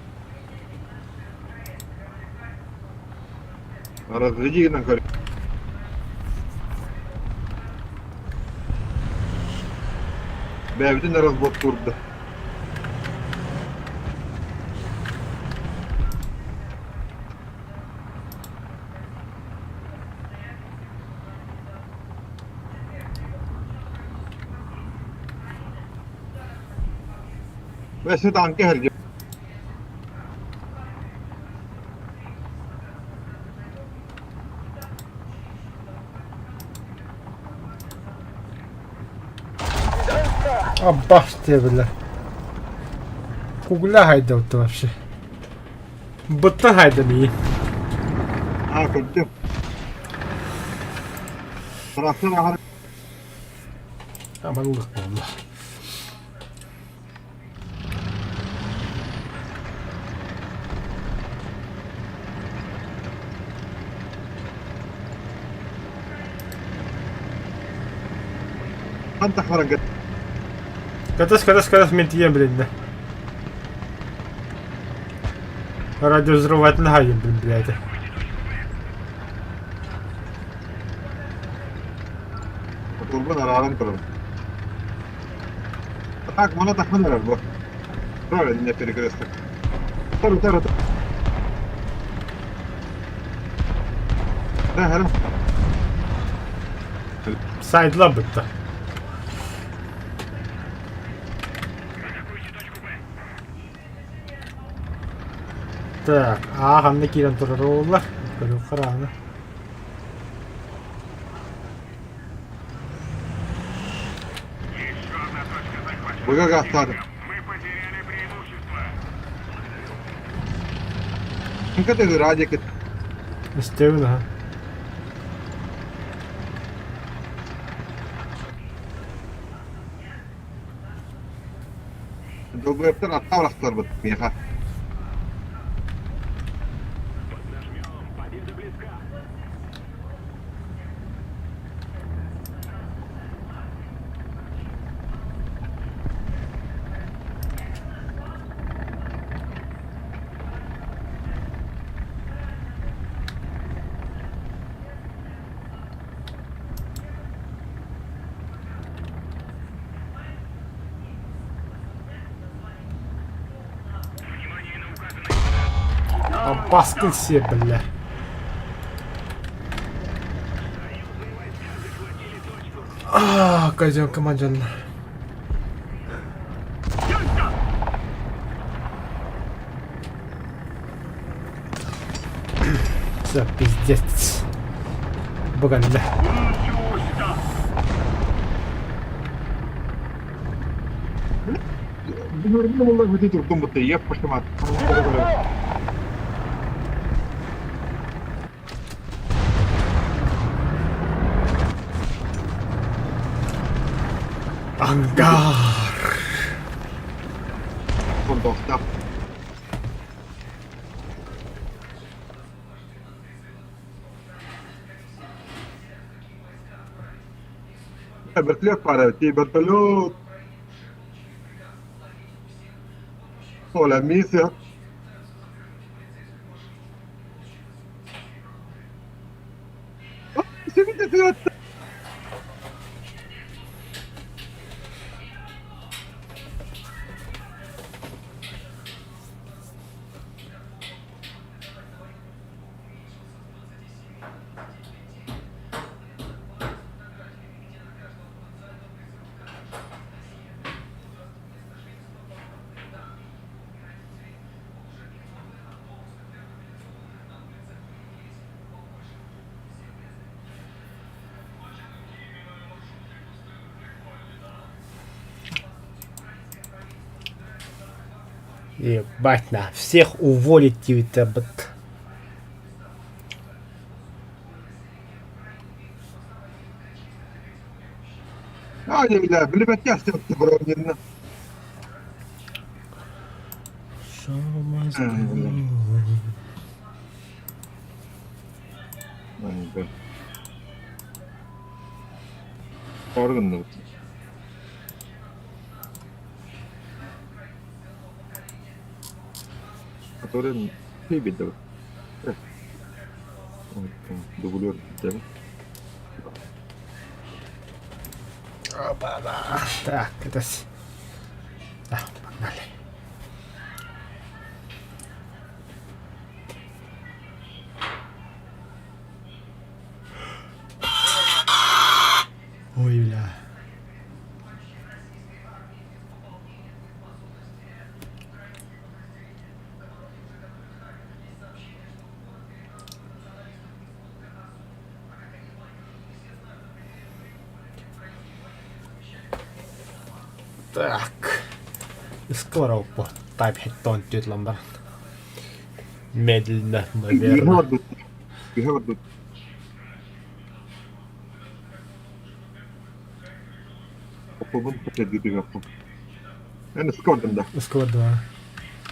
Разведи на горі. Бевді на розбор турда. Весь танки герді. А баш ты, бля. Кугля хайдал ты вообще. Будто хайдали. А, курдим. Сырасы нахар. Аманлык oldu. Антах варагат. Катас ментием, блин, да. Радиовзрывательный хаем, блин, блядь. Турбан араран турбан. Так, мана тахманарар бу. Правильно, не перекресток. Тару. Да, Сайдла будто. Так, hamda kiran turarlar. Görüp qarağını. Быга гастады. Ну-ка ты радик. İstevin ha. Долбоептен аттаврақтар бұд. Меха. А баскын все, бля. Козел командир. Все, пиздец. Боган, бля. Bunu bir durdum bu teyip başıma. Ангар. Кондокта. Вертолет падает, и вертолет. Hola, misa. Şimdi de attı. Ебать на, всех уволить это. Hadi bile, bilip gelsin buranın yerine. Органы. Которые видел. Дублер, да? Так, это... Да, погнали. Ой, бля. Так. Скоро по 5 тонн тютломбар. Медленно, наверное. Бегают. Попробуем последний бегапу. Это скордом, да. Скоро, да.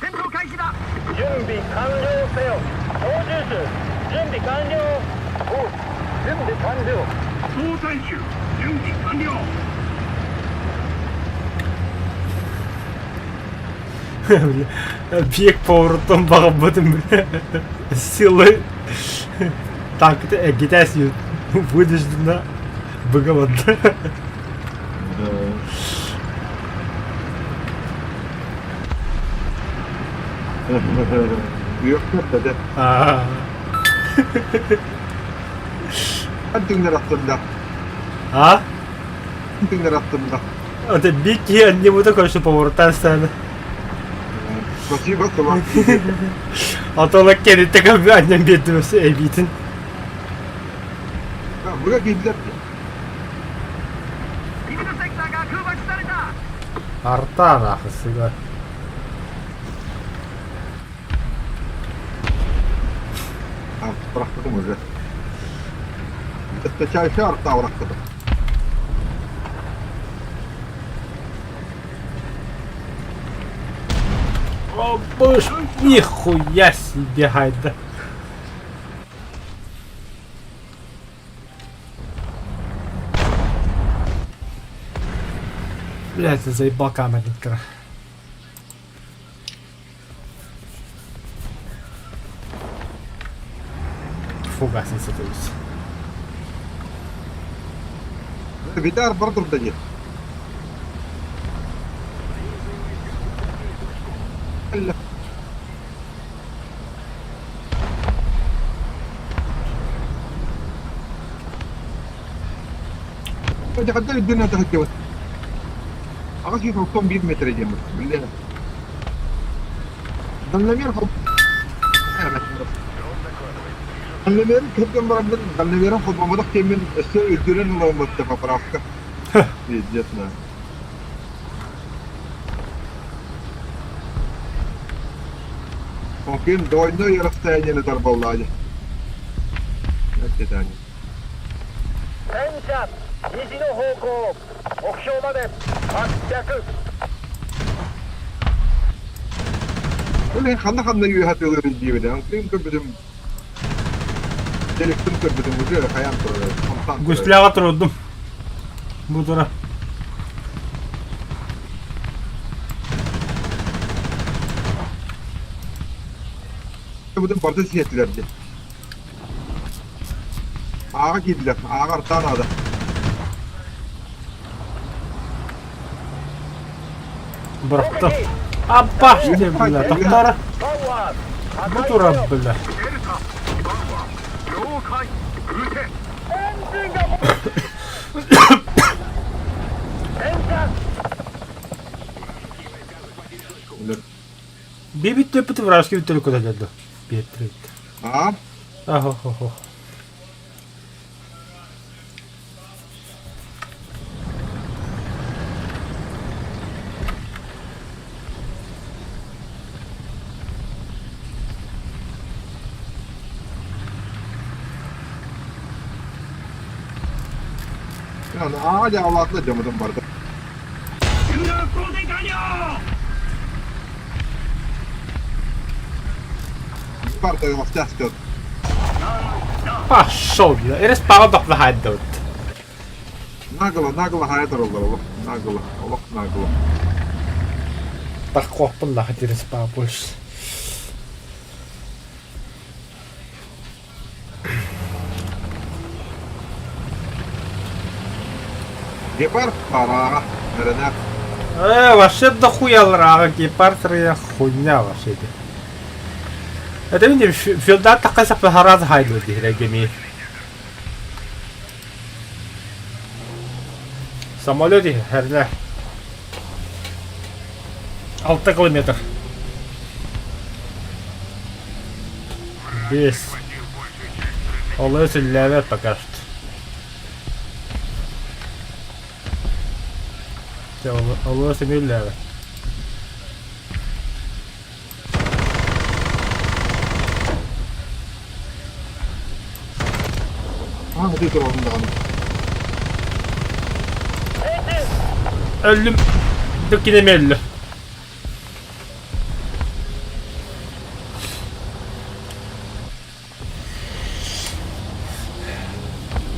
戦闘開始だ。準備完了せよ。操縦手準備完了。おう、準備完了。総採取準備完了。 Бег поворотом бахабатым силы. Так, это агитацию вынуждена быговать. Yok da. Антинер attığında. А? Антинер attığında. Это беги, а не вот такой, что поворота станет. Спасибо, Слава. А то лакеты так анnem бедности эбитин. Buraya geldiler. リブルセクターが空爆された。 Арта нахуй, сука. А, bıraktım уже. Встречающий арта bıraktım. О, боже, нихуя себе, гайда. Блять, ты заебал камерника. Фугасница, то есть. Vidar burada değil. Allah. Hadi hadi الدنيا تهجوت. أخي فوقهم 100 متر جنب بالله. ضلنا خب. ضلنا كم مرة ضلنا خب ما ضحك من السوق الدولار ولا متفق رافقة. يجتنا. ممكن دوينو يرستاني نضرب الله. نكتة 戦車西の方向目標まで800 ولا خلنا يهات الرجيم ده يمكن بدهم delik tınkır bizim ucu kayan turu. Гусляга трудум. Будура. Budum barda siyetlerdi. Ağa girdiler. Ağa artan adı. Bıraktım. Abba işte bile. Doktor. パワー Bu tura bile. 了解撃てエンジンがもうエンジン Бибит тепет вражки только дадут. Петрит. Ağa. Ахо-хо-хо. Yani ağa da Allah'la camıdan vardı. 救難工事完了 Sparta yavaş test Пошел, бля. И распал док выходит. Nagıla hayatır oldu oğlum. Nagıla. Так копан нахуй ты распал больше. Gepar para. Nerede? Вообще дохуя лрага, гепард хуйня вообще. Это видишь, филда такая сапахараз хайду дирегеми. Самолете, херня. 6 километр. Без. Олыс левет пока что. Олыс левет. Hangi tür oldu da? Öldüm. Dökine öldü.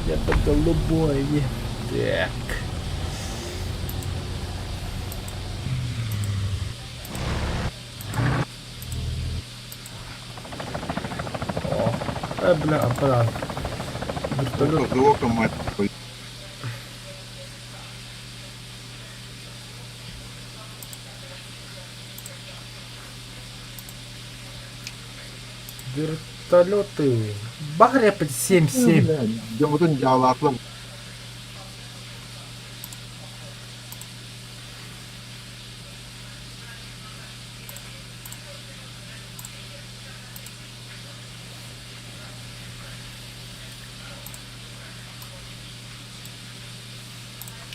Я по голубой. Так. О, бля, аппарат. Вертолет. Золота мать. Вертолеты. Багря под 7-7. Camıdan yağlatlı.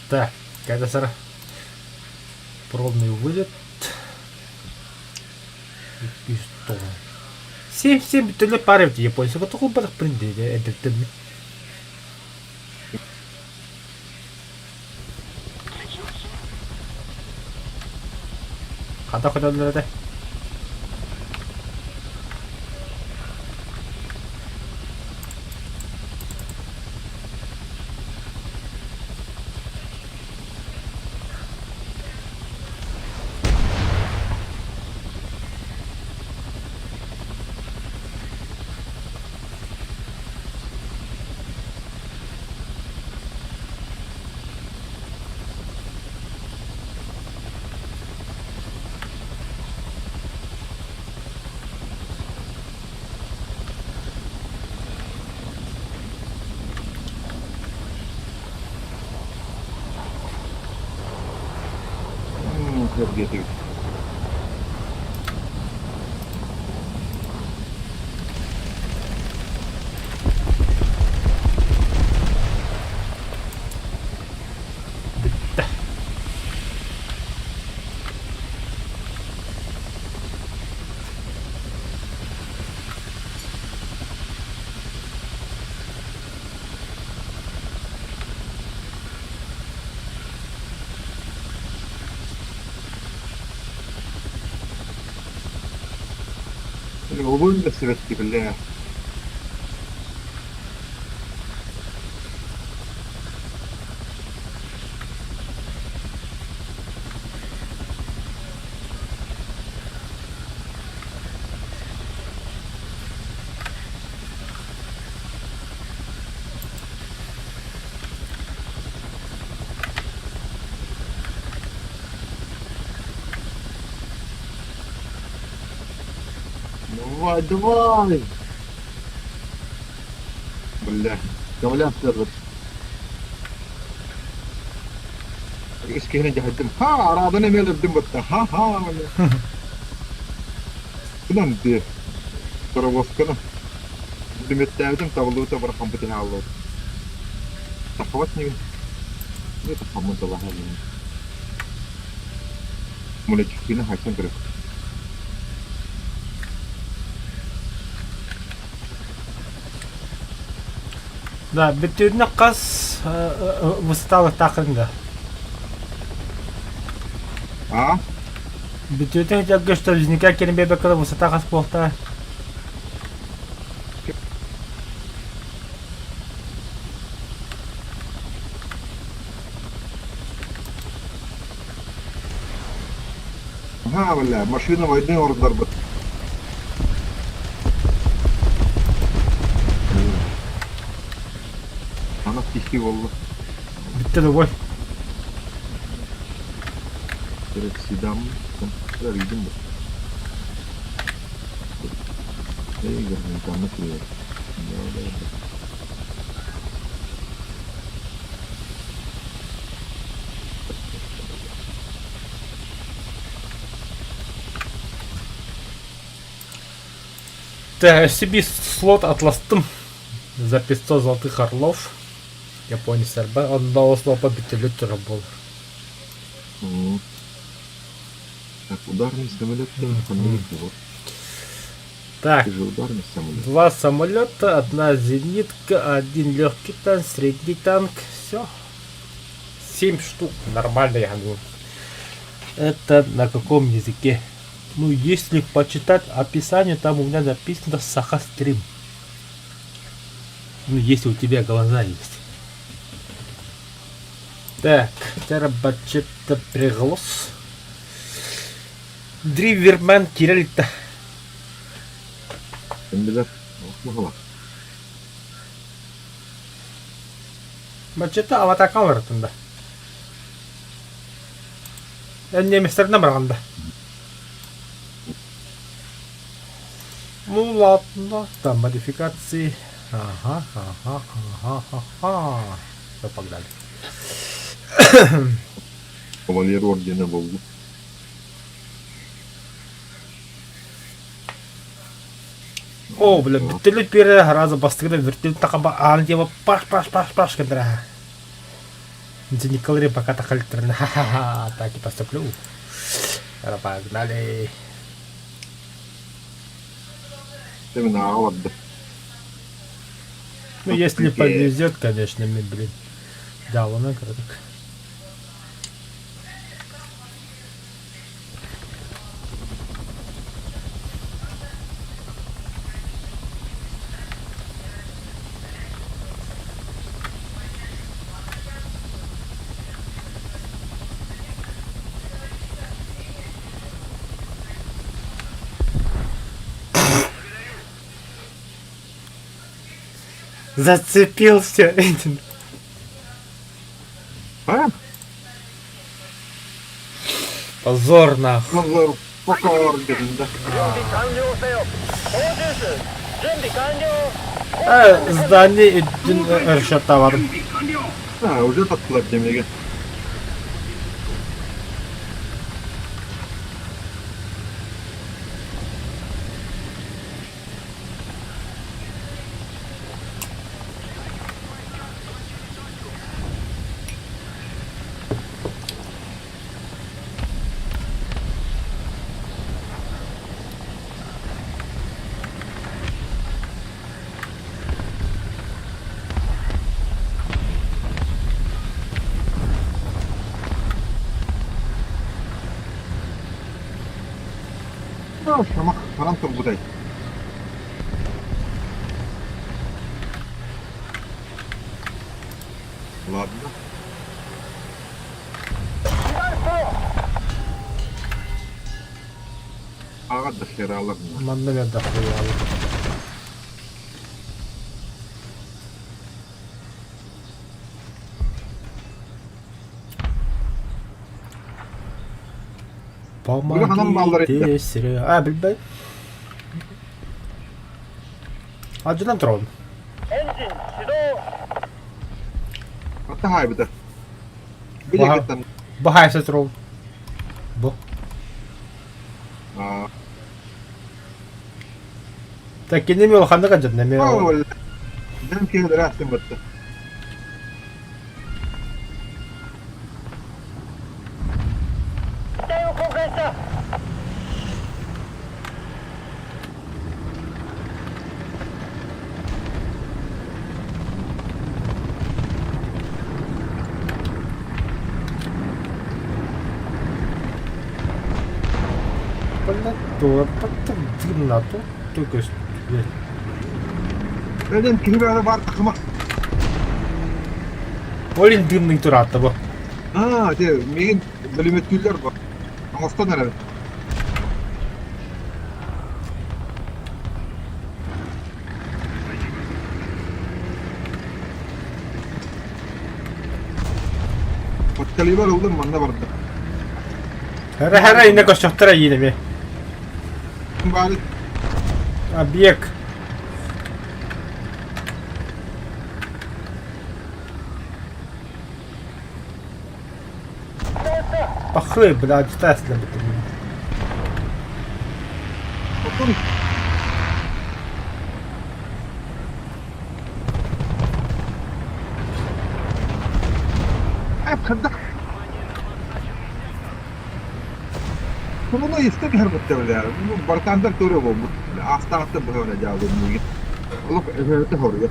Так, какая-то сара. Пробный вылет. И пистол. 7-7 то ли пары в японцы. Вот такой батах принды. Это хода надо. Energetik. الغبون بس بس بالله. Давай, давай! Бля, аккумулятор. Искренне жахтым. Ха, араданы мелдим бутта. Ха. Кынан де. Коровосканы. Диметтәвдем табылута бар компьютер алды. Тахват не. Это помогла лагали. Мулечкина хакин грек. Да, бүтүрүнө кас выстава такында. А? Бүтүрүнө жагга что возникает керен бебекала высота кас болта. Ага, бля, машина войны ордар бут. Она тихий волла. Бүттүрү бой. Direkt sidam. Kadar yedim bu. Neye girdin? Canlı kırıyor. Так, себе слот отластым за 500 золотых орлов. Япония серба, он дал слово победителю был. Так, ударный самолет. Вот. Так, Ты же ударный самолет. 2 самолета, 1 зенитка, 1 легкий танк, средний танк, все. 7 штук, нормально я говорю. Это на каком языке? Ну, если почитать описание, там у меня написано Сахастрим. Ну, если у тебя глаза есть. Так, терабачета приглас. Дриверман Кирилл-то. Kendiler okumalı. Бачета аватар камератында. Неместерден барганда. Ну ладно, там модификации. Ага. Все, погнали. Кавалер ордена Волгу. О, бля, бүтүлүп бери раза бастыгына вертолет такаба аны деба паш кендера. Николай пока такалитрна. Ха-ха-ха, так и поступлю. Погнали. Именно аварда. Ну, если повезет, конечно, мне, блин. Да, он наградок. Зацепился. А? Позор нахуй. Назар пока орденда. 準備完了せよ操縦手準備完了 Здание один Эршат товар. А, уже подплат немного. Шамах, ранкер будай. Ладно. Ага, до хера, ладно. Мандалет дохуя. Bunu hanım balları etti. Помогите, Серега. А, блядь. Adjutant Ron. エンジン始動 Katta haibita. Bija Wow. kittan. Bahaysa Ron. Bu. Takin mi olxanda qanjat neme? Wala. Dan kaya rasim batta. 機体を交換した Pala to, patag din na to. Tugas. Dan kini ada bar takma. Olin din ning turata ba? Dia main belimet küller var. Anastan herhalde. Kaliber oldu manna vardı. Hara inne koşaktara yine mi? Bari Объект. Похуй, блядь, Тесла. otur. Hep kırdık. Bunu istek her bitti yani. Bu barkanda doğru bu. Astaghfirullah bu öyle cevabı bu. Allah evet horya.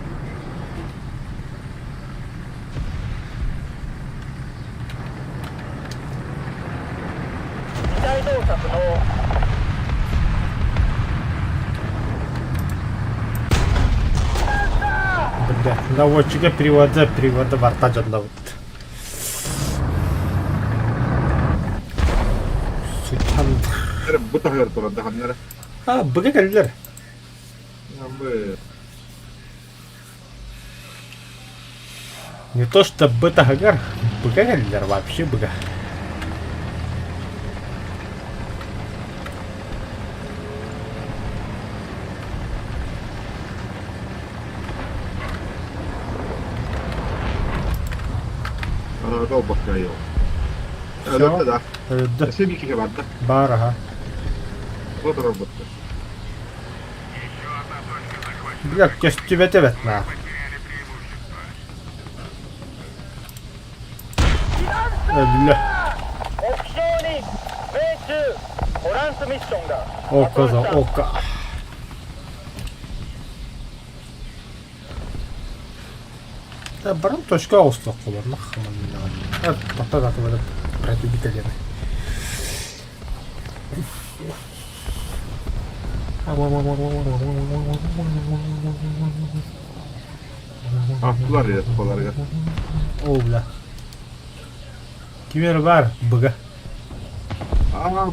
機体動作不能 Бля, наводчика привода варта жандабыт. Сучан. Bu tahir turada hanlara. Быга келдилер. Bu Не то что быта-гагар, быга келдилер, вообще быга. arada bakıyor. Öyle da. Да, Sen bir kişi vardı. барага. O da robottu. Бля, тебя тевет на. 目 Бля, 標に命中トランスミッションが око за око. Да, баран точка остық қолар, нахаман. Тапта қатып өдіп, противителері. Attılar ya sopaları ya. О, бля. Кимер бар, быга.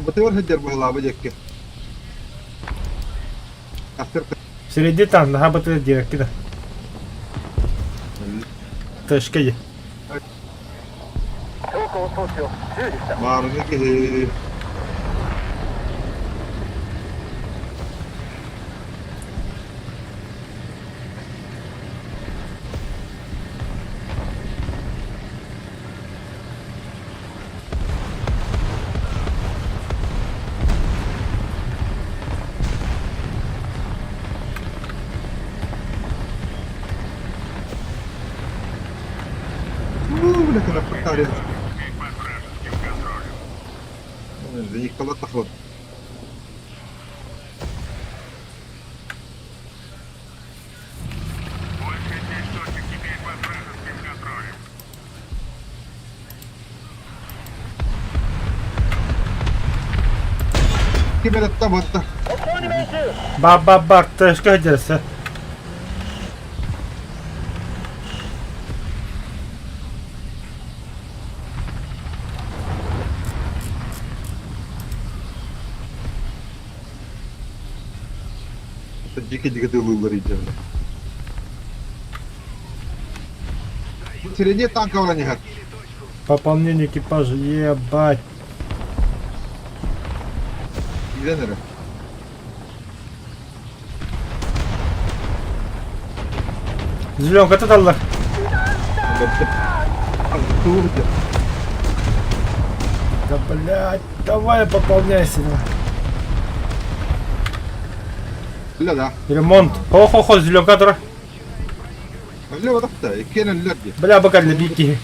Bu sefer hediyer bu hılabı cekke. Asır Среди там, нахаба ты директ кида. Тышкаги. 走行装置を修理した Mağarını ki. Bile kına tarih. Заїхала тахот. Кибер там вот. 目標に命中 Бар, тышка держится. Дико-дико тылылар идем. В середине танка вроде нет. Пополнение экипажа, ебать. Gidenlere. Зеленка, это дала. Оттуда. Да блядь, давай пополняйся. لا ده Ремонт. Хо-хо-хо, зеленка, дура. اللي تحت كان اللي Бля, бака для бики.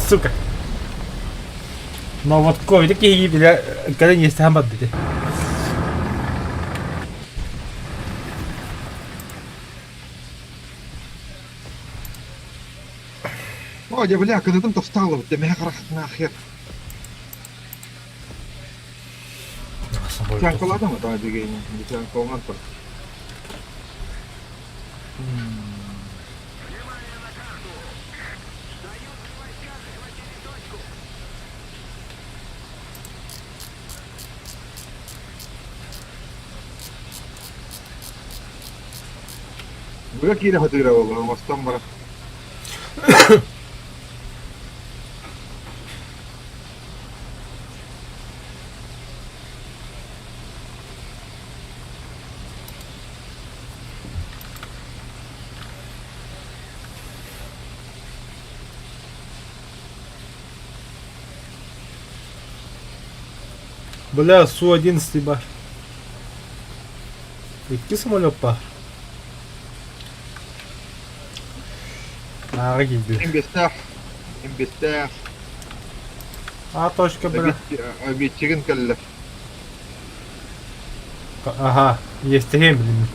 Сука. Но вот кой такие, бля, когда не есть хамбады. О, я бля, когда там встала, ты меня крах нахер. Jangan kalau ada nggak tahu kayaknya bisa kau ngantor. Gue kira hati dia Allah, mastam bara. Бля, Су-11 баш. Какие самолет пах? А, гибель. Имбестах. А, точка, бля. Обещан калла. Ага, есть время, блин.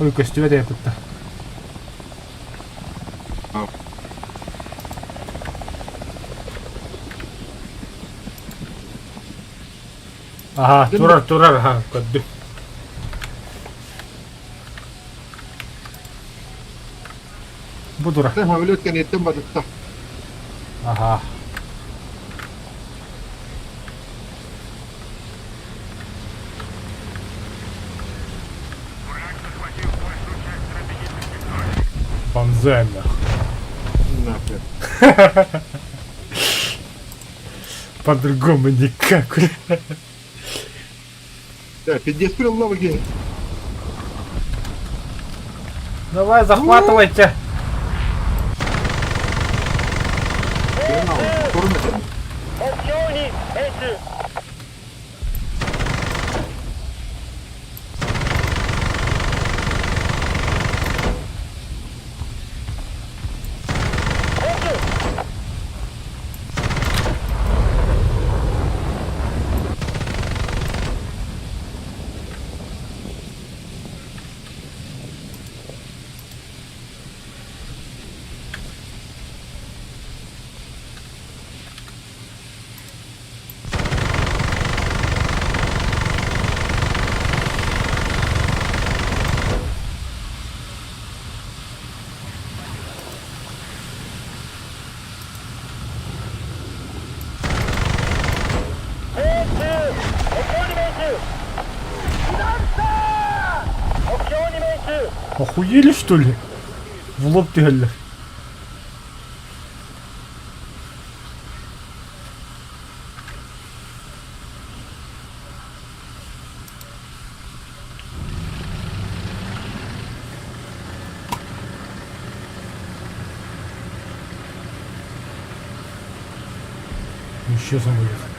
Ой, костюм это. Ага, турар, ага, кодду. Будура. Ты мавлют kan itu mbak tetap. Ага. Бонзай, нахуй. Нахер. По-другому никак. Да, пиздец прям лавги. Давай, захватывайте. Турнет. 目標に命中 Охуели, что ли? В лоб ты, гля. Еще самолет.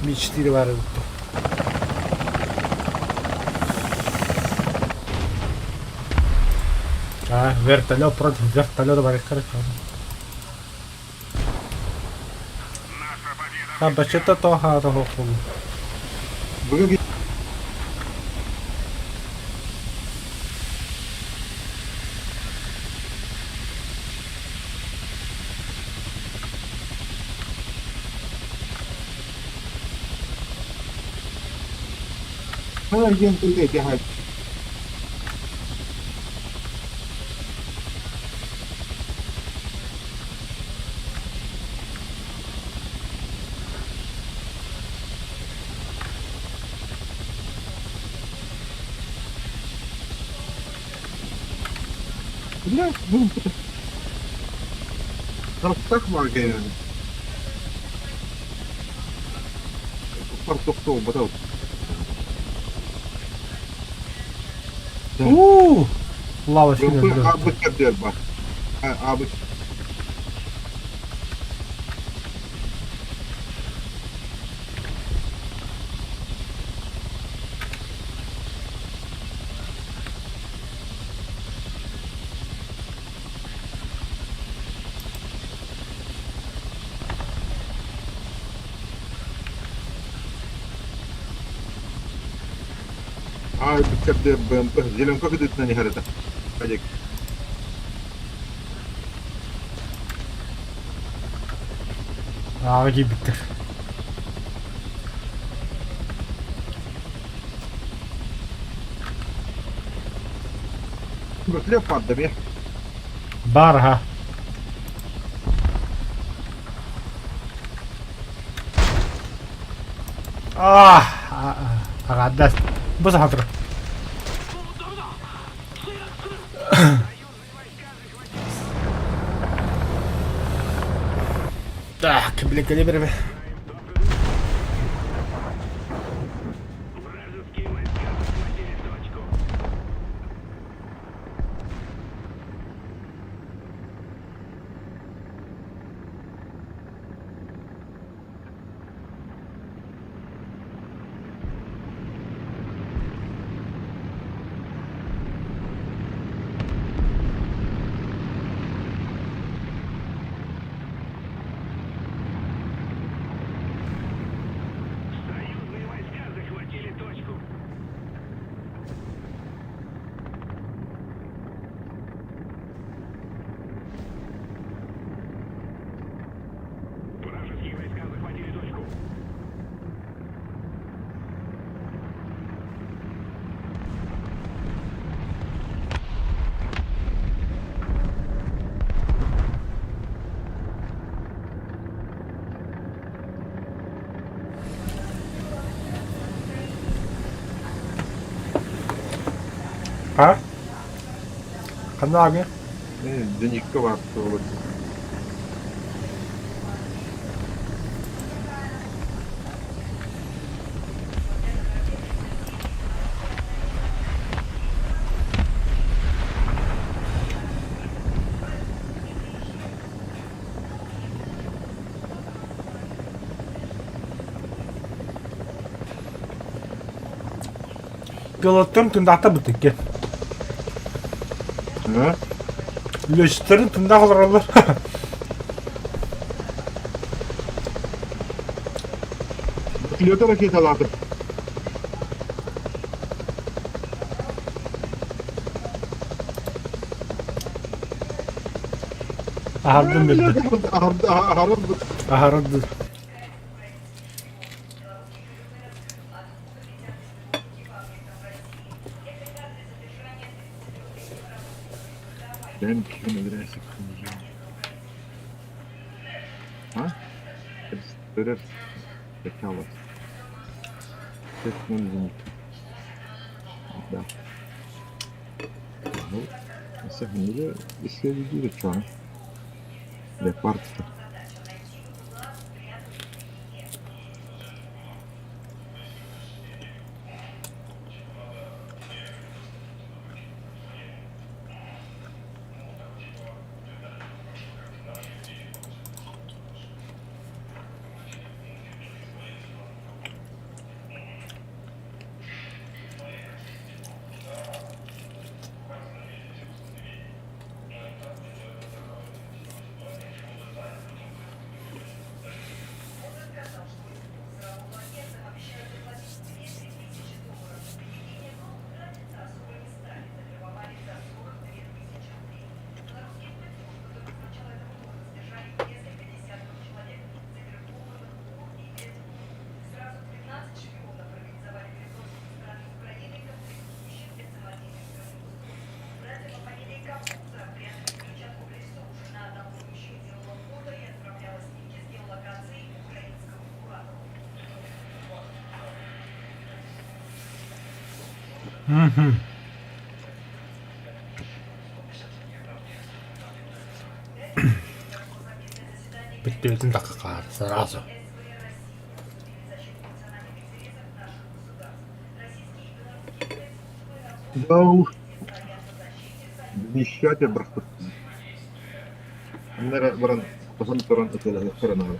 Ми-4 var burada. А, вертолет против вертолета, барикады. Ha başta to ha to hokul. Bugün Her gün bir hal. Блядь, ну, так магия. Фартухтов, братан. Lava şimdi Abi, öldü. abi kırdır bak. Abi. Abi kırdır ben. Zilim kakı dütüne ni harita. Hadi. Ağacı bitir. Быстрее паддым я. Bar ha. Agadas. Bu sefer. Kibli kalibri mi? Вражеские войска захватили точку. Союзные войска захватили точку. Вражеские войска захватили точку. Ha? Kandı abi. Денежка var. Galatların tındakta bıtık gel. Ha? Löşlerin tındak olur olur. Pilota raketalardı. Ahardım bildi. Harun Ahardım. Ben kimin adresi koyacağım? Ha? Gösterir. Zekalı. Teknolojik. Да. Ну, на самом деле, исследовали что? Для парка. Угу. Подтвердим так как сразу. Да уж. Нищатя, брат. Нера баран пахан торон отеле коронавирус.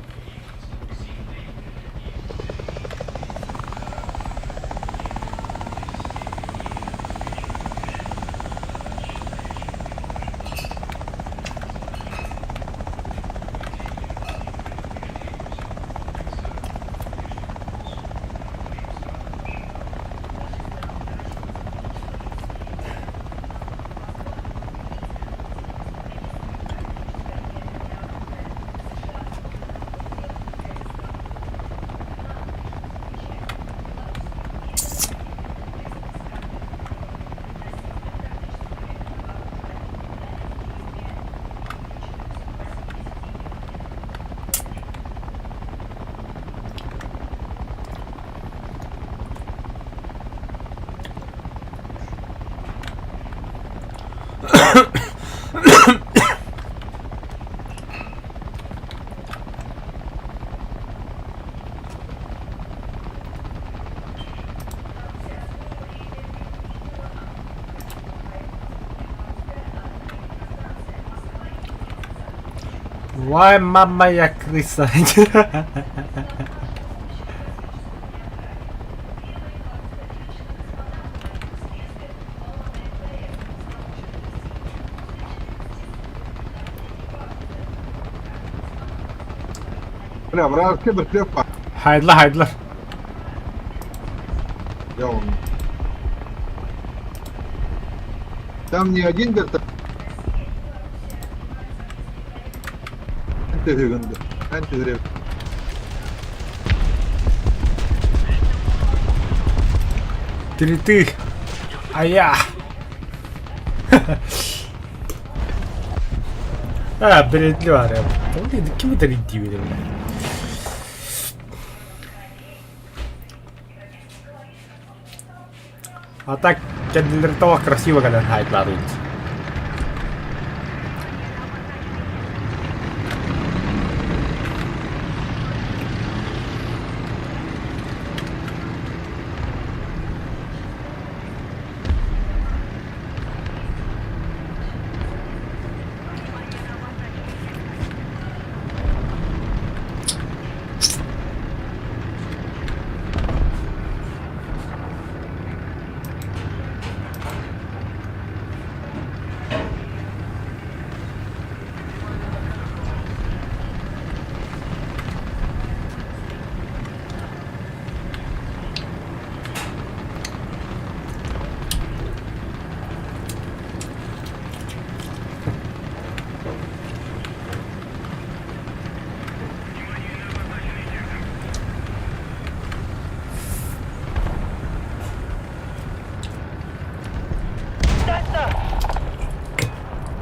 Why мама я крыса? Бля, брат, киберклепа. Hayırlı. Я вам. Там не один вертолет. Антигревенда. Антигрев. Ты. А я. Belirtili var ya. Kim bu belirtili benim? А так kendileri того красиво когда хайпларуют.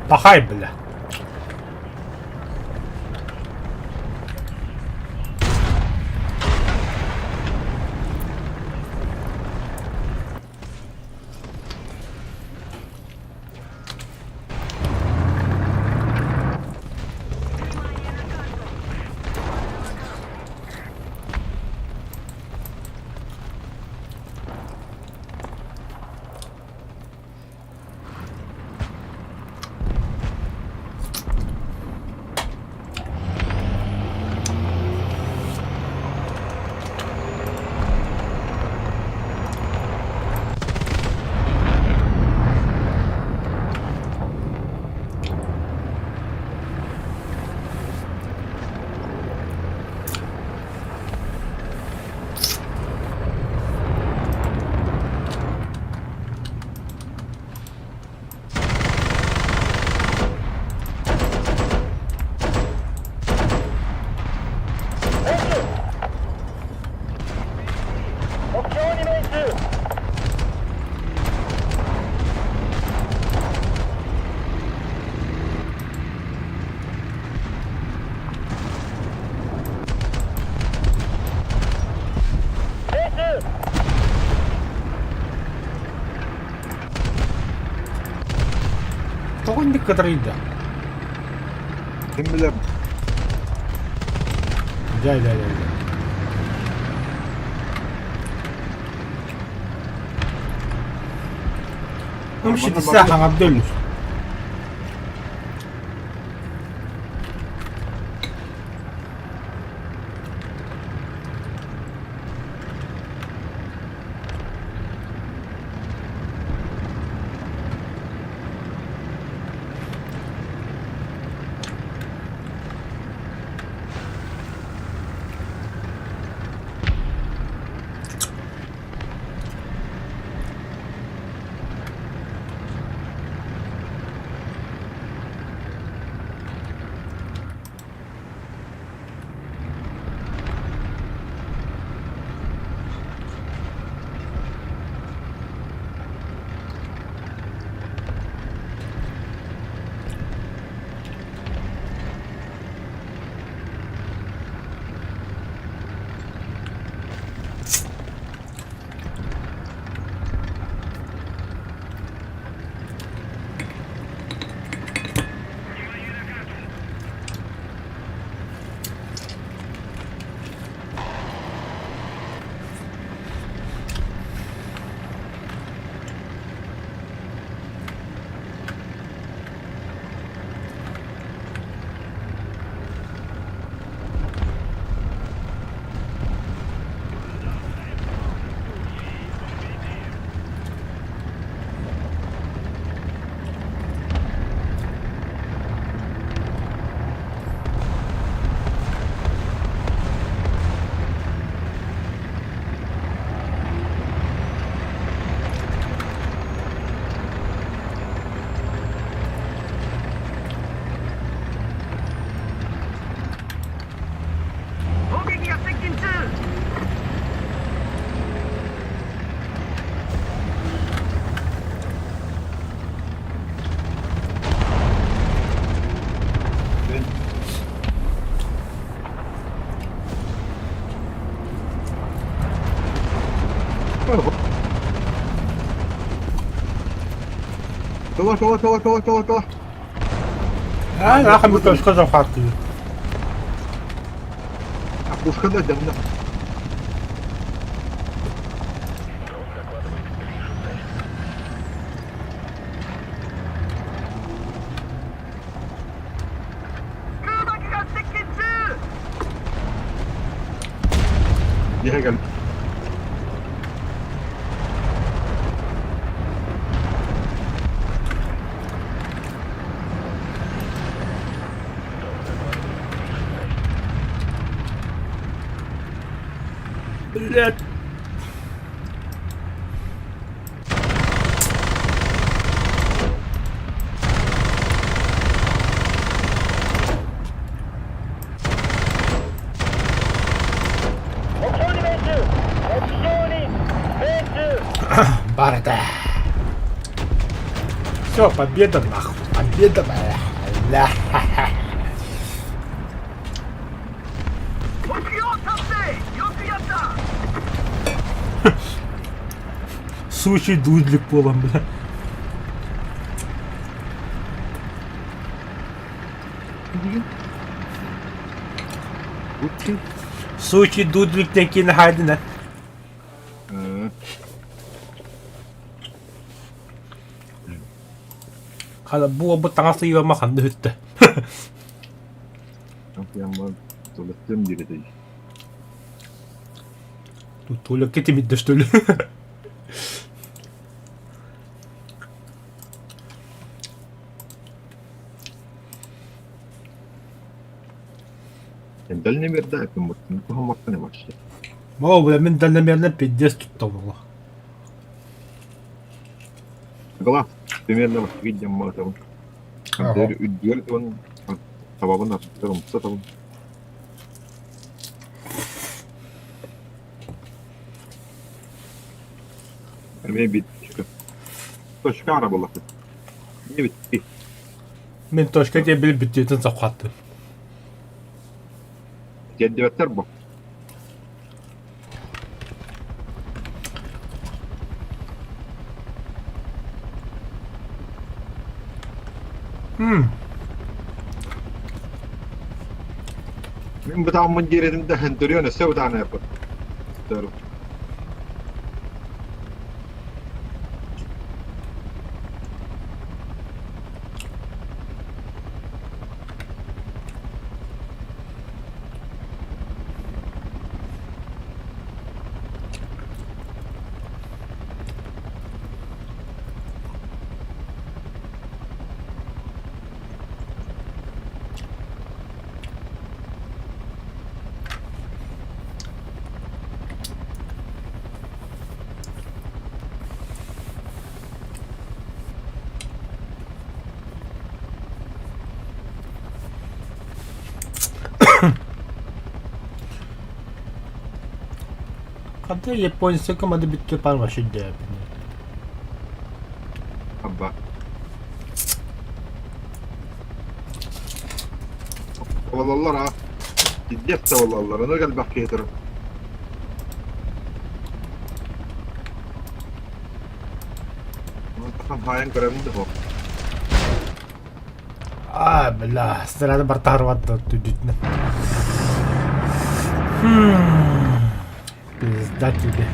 Пахай, бля. kadarıyla. Kim bilir? Gel. امشي تستاهل عبد الله. Кола. Нахуй мы тоже сказал факты. А пушка да, давно. Ехай, Галь. Блядь. Барда. Все, победа нахуй. Победа моя. Ля. 目標達成。よくやった。 Сучий дудлик полом, бля. Сучий дудлик tekini hadi ne? Hala bu tangası yiyor makan da hütte. Прямо золотым деревья. Тут Толя кетимит, что ли? Дальний мир, да, это может, никого марка не вообще. Мало, бля, мен дальномерно пиздец тут того. Глаз, примерно вот видим, можем. Ага. Дверь, он, того на втором сотовом. Армия биточка. Точка была. 9 3. Мен точка тебе бил битетін сақатты. 9 bu. Мен бутамын жередимде хентурион эсе бутана yapı. Doğru. Когда японцы команды битті пармашы деп. Abba. Tavalarlar ha. Ciddiyet tavalarlar. Ona gel bak getirin. Takam hayan görevinde bu. Бля, стрелялы бартахарватты түдітні. Пизда тебе.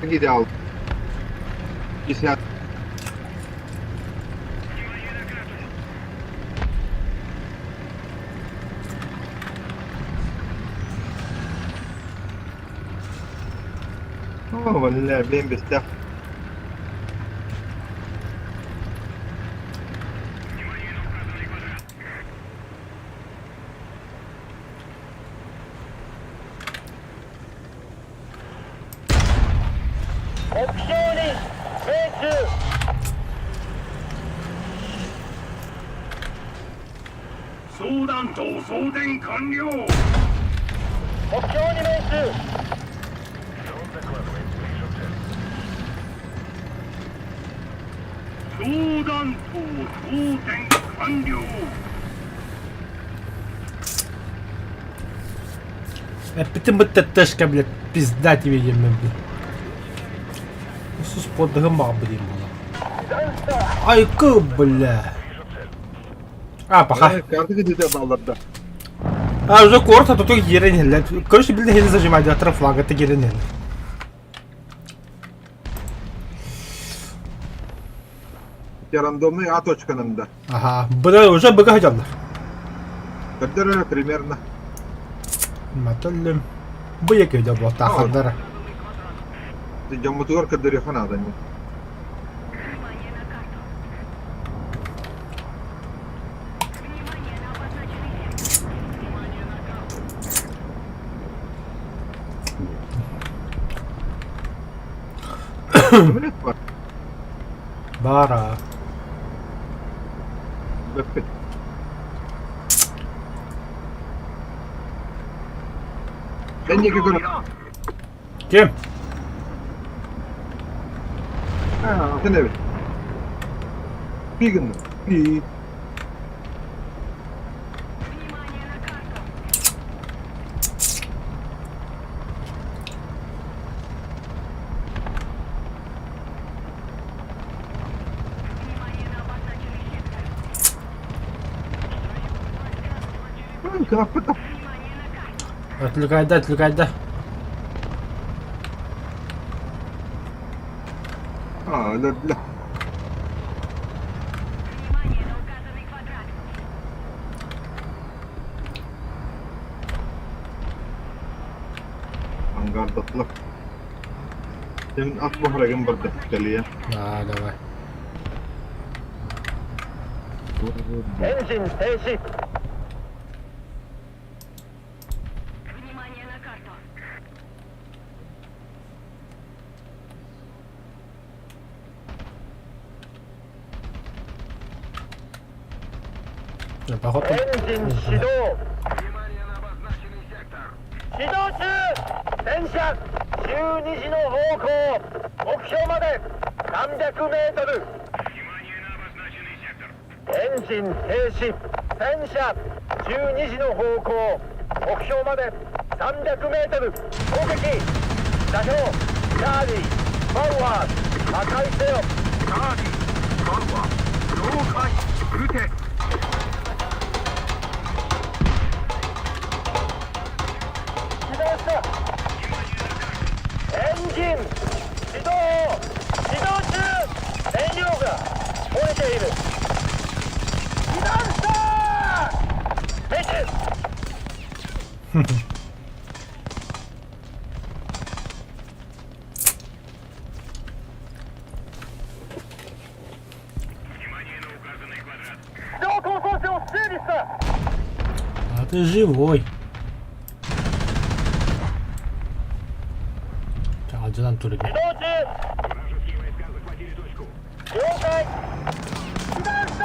Gidi al. İsyan. Oh, vallahi ben beste. 옵션이 베이스 相談と送電完了 옵션이 베이스相談と送電完了 Bütün bu tetteşke bile pizda тебе емем. Sus поддыгым мог блин. Ай ку, бля. Пока. Kartı gidi bağlarda. Уже коротко, тут ерен хелле. Короче, блин, хелле зажимать, а флаг это ерен хелле. Рандомный А точканында. Ага, бля, уже быга хотянlar. Кадр примерно. Маталлым. Bu yakıydı bu tahadlara. Jammutugar кадр яхан adam. Millet var. Bara. Bakın. Ben yeke görüp. Kim? Ha, sen evet. Bir gün. Bir. Kenapa tak? Отвлекай, отвлекай. Ha, öyle. Ангар датлык. Senin at baharagın burada geliyor. Давай. 엔진 대시 Походу. エンジン始動始動中戦車12時の方向目標まで300メートルエンジン停止戦車12時の方向目標まで300メートル攻撃座標チャーリーバウアー破壊せよチャーリーバウアー了解撃て起動したエンジン始動中燃料が漏れている被弾した命中自動逃走車を整理した А ты живой. Так, а где нам турели? 移動中了解被弾した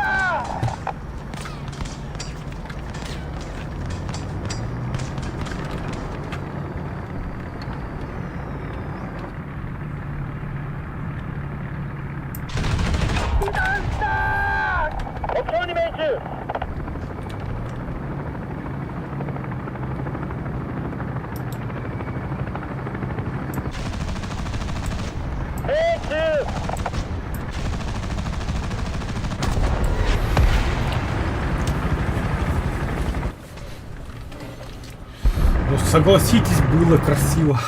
被弾した目標に命中命中 Ну, согласитесь, было красиво.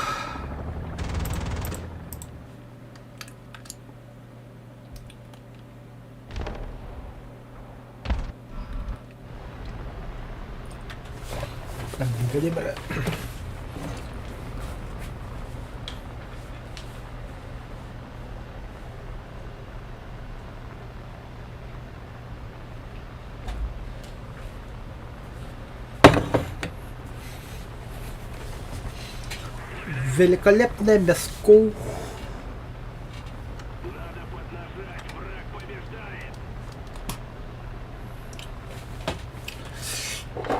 Калибра. Великолепное мяско.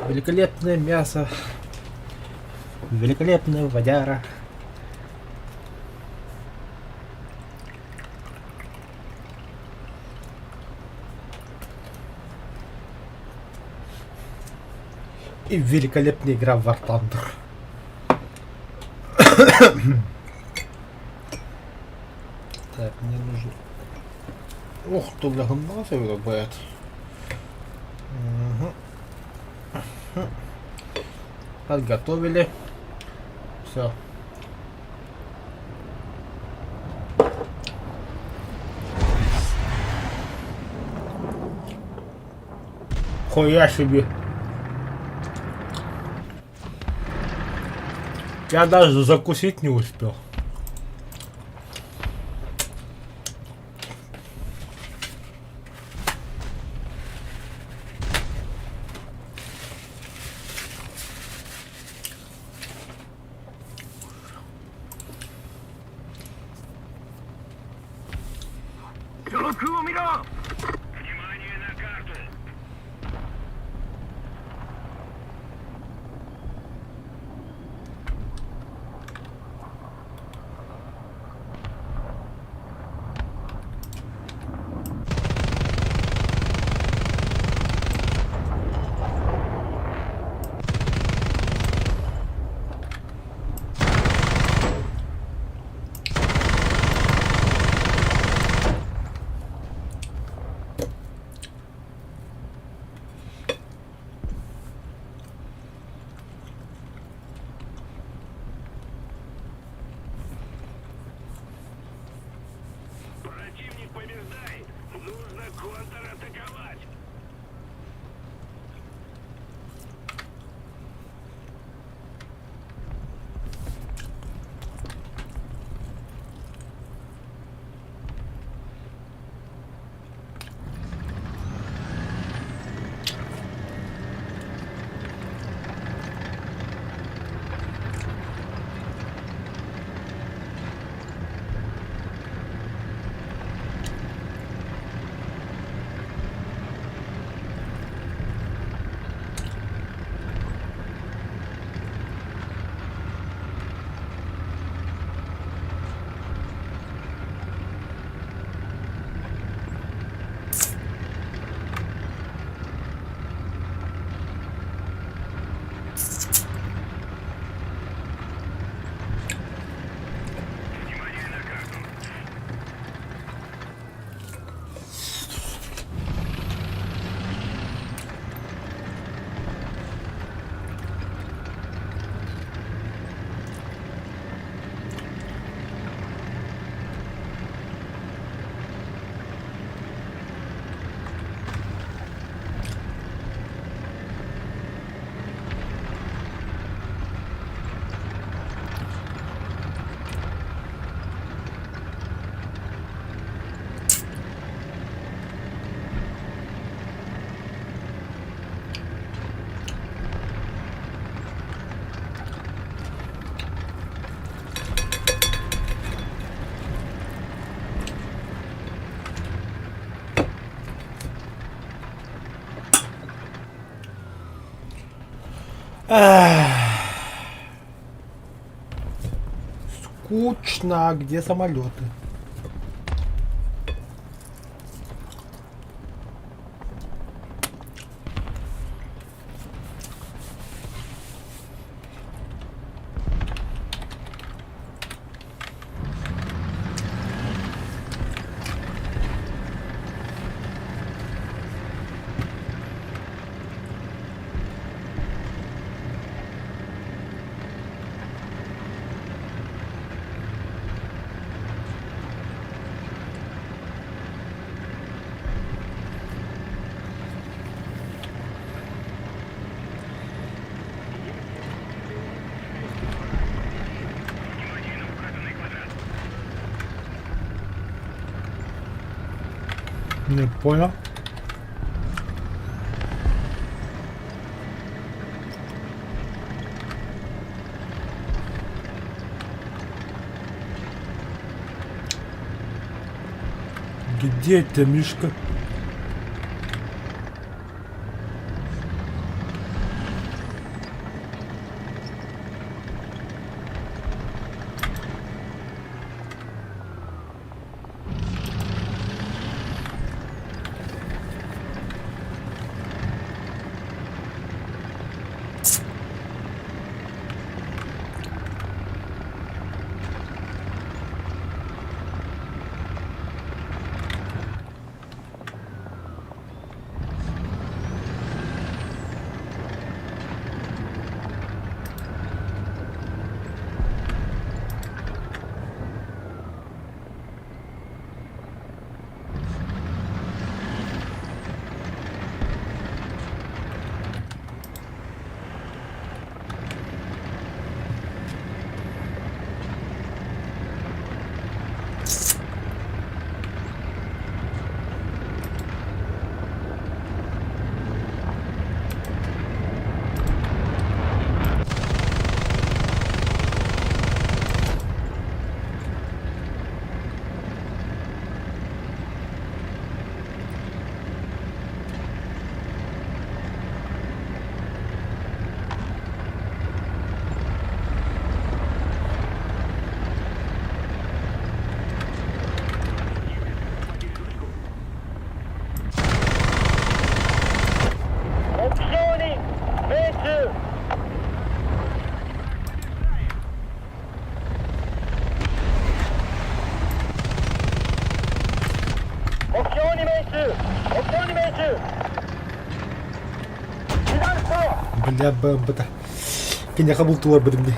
Великолепное мясо. Великолепная водяра. И великолепная игра в War Thunder. Так, мне нужно... Ух, тут загнался его бэт. Подготовили. Все. Хуя себе. Я даже закусить не успел. Скучно, а где самолеты? Не понял. Где это, Мишка? Бля, БМП-то. Кеня хабултуар бедемди.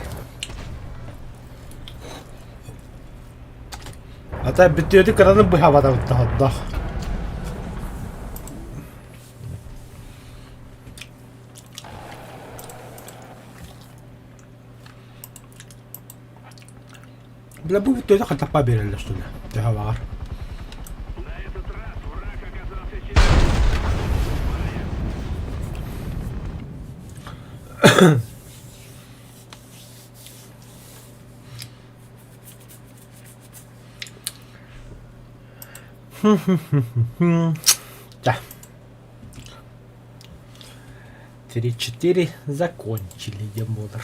Ата битиоти караны быхавата уттахадда. Бля, bu bитиоти хатапа берелер, что ли? Тахавар. Да. 3-4 закончили, Демодер.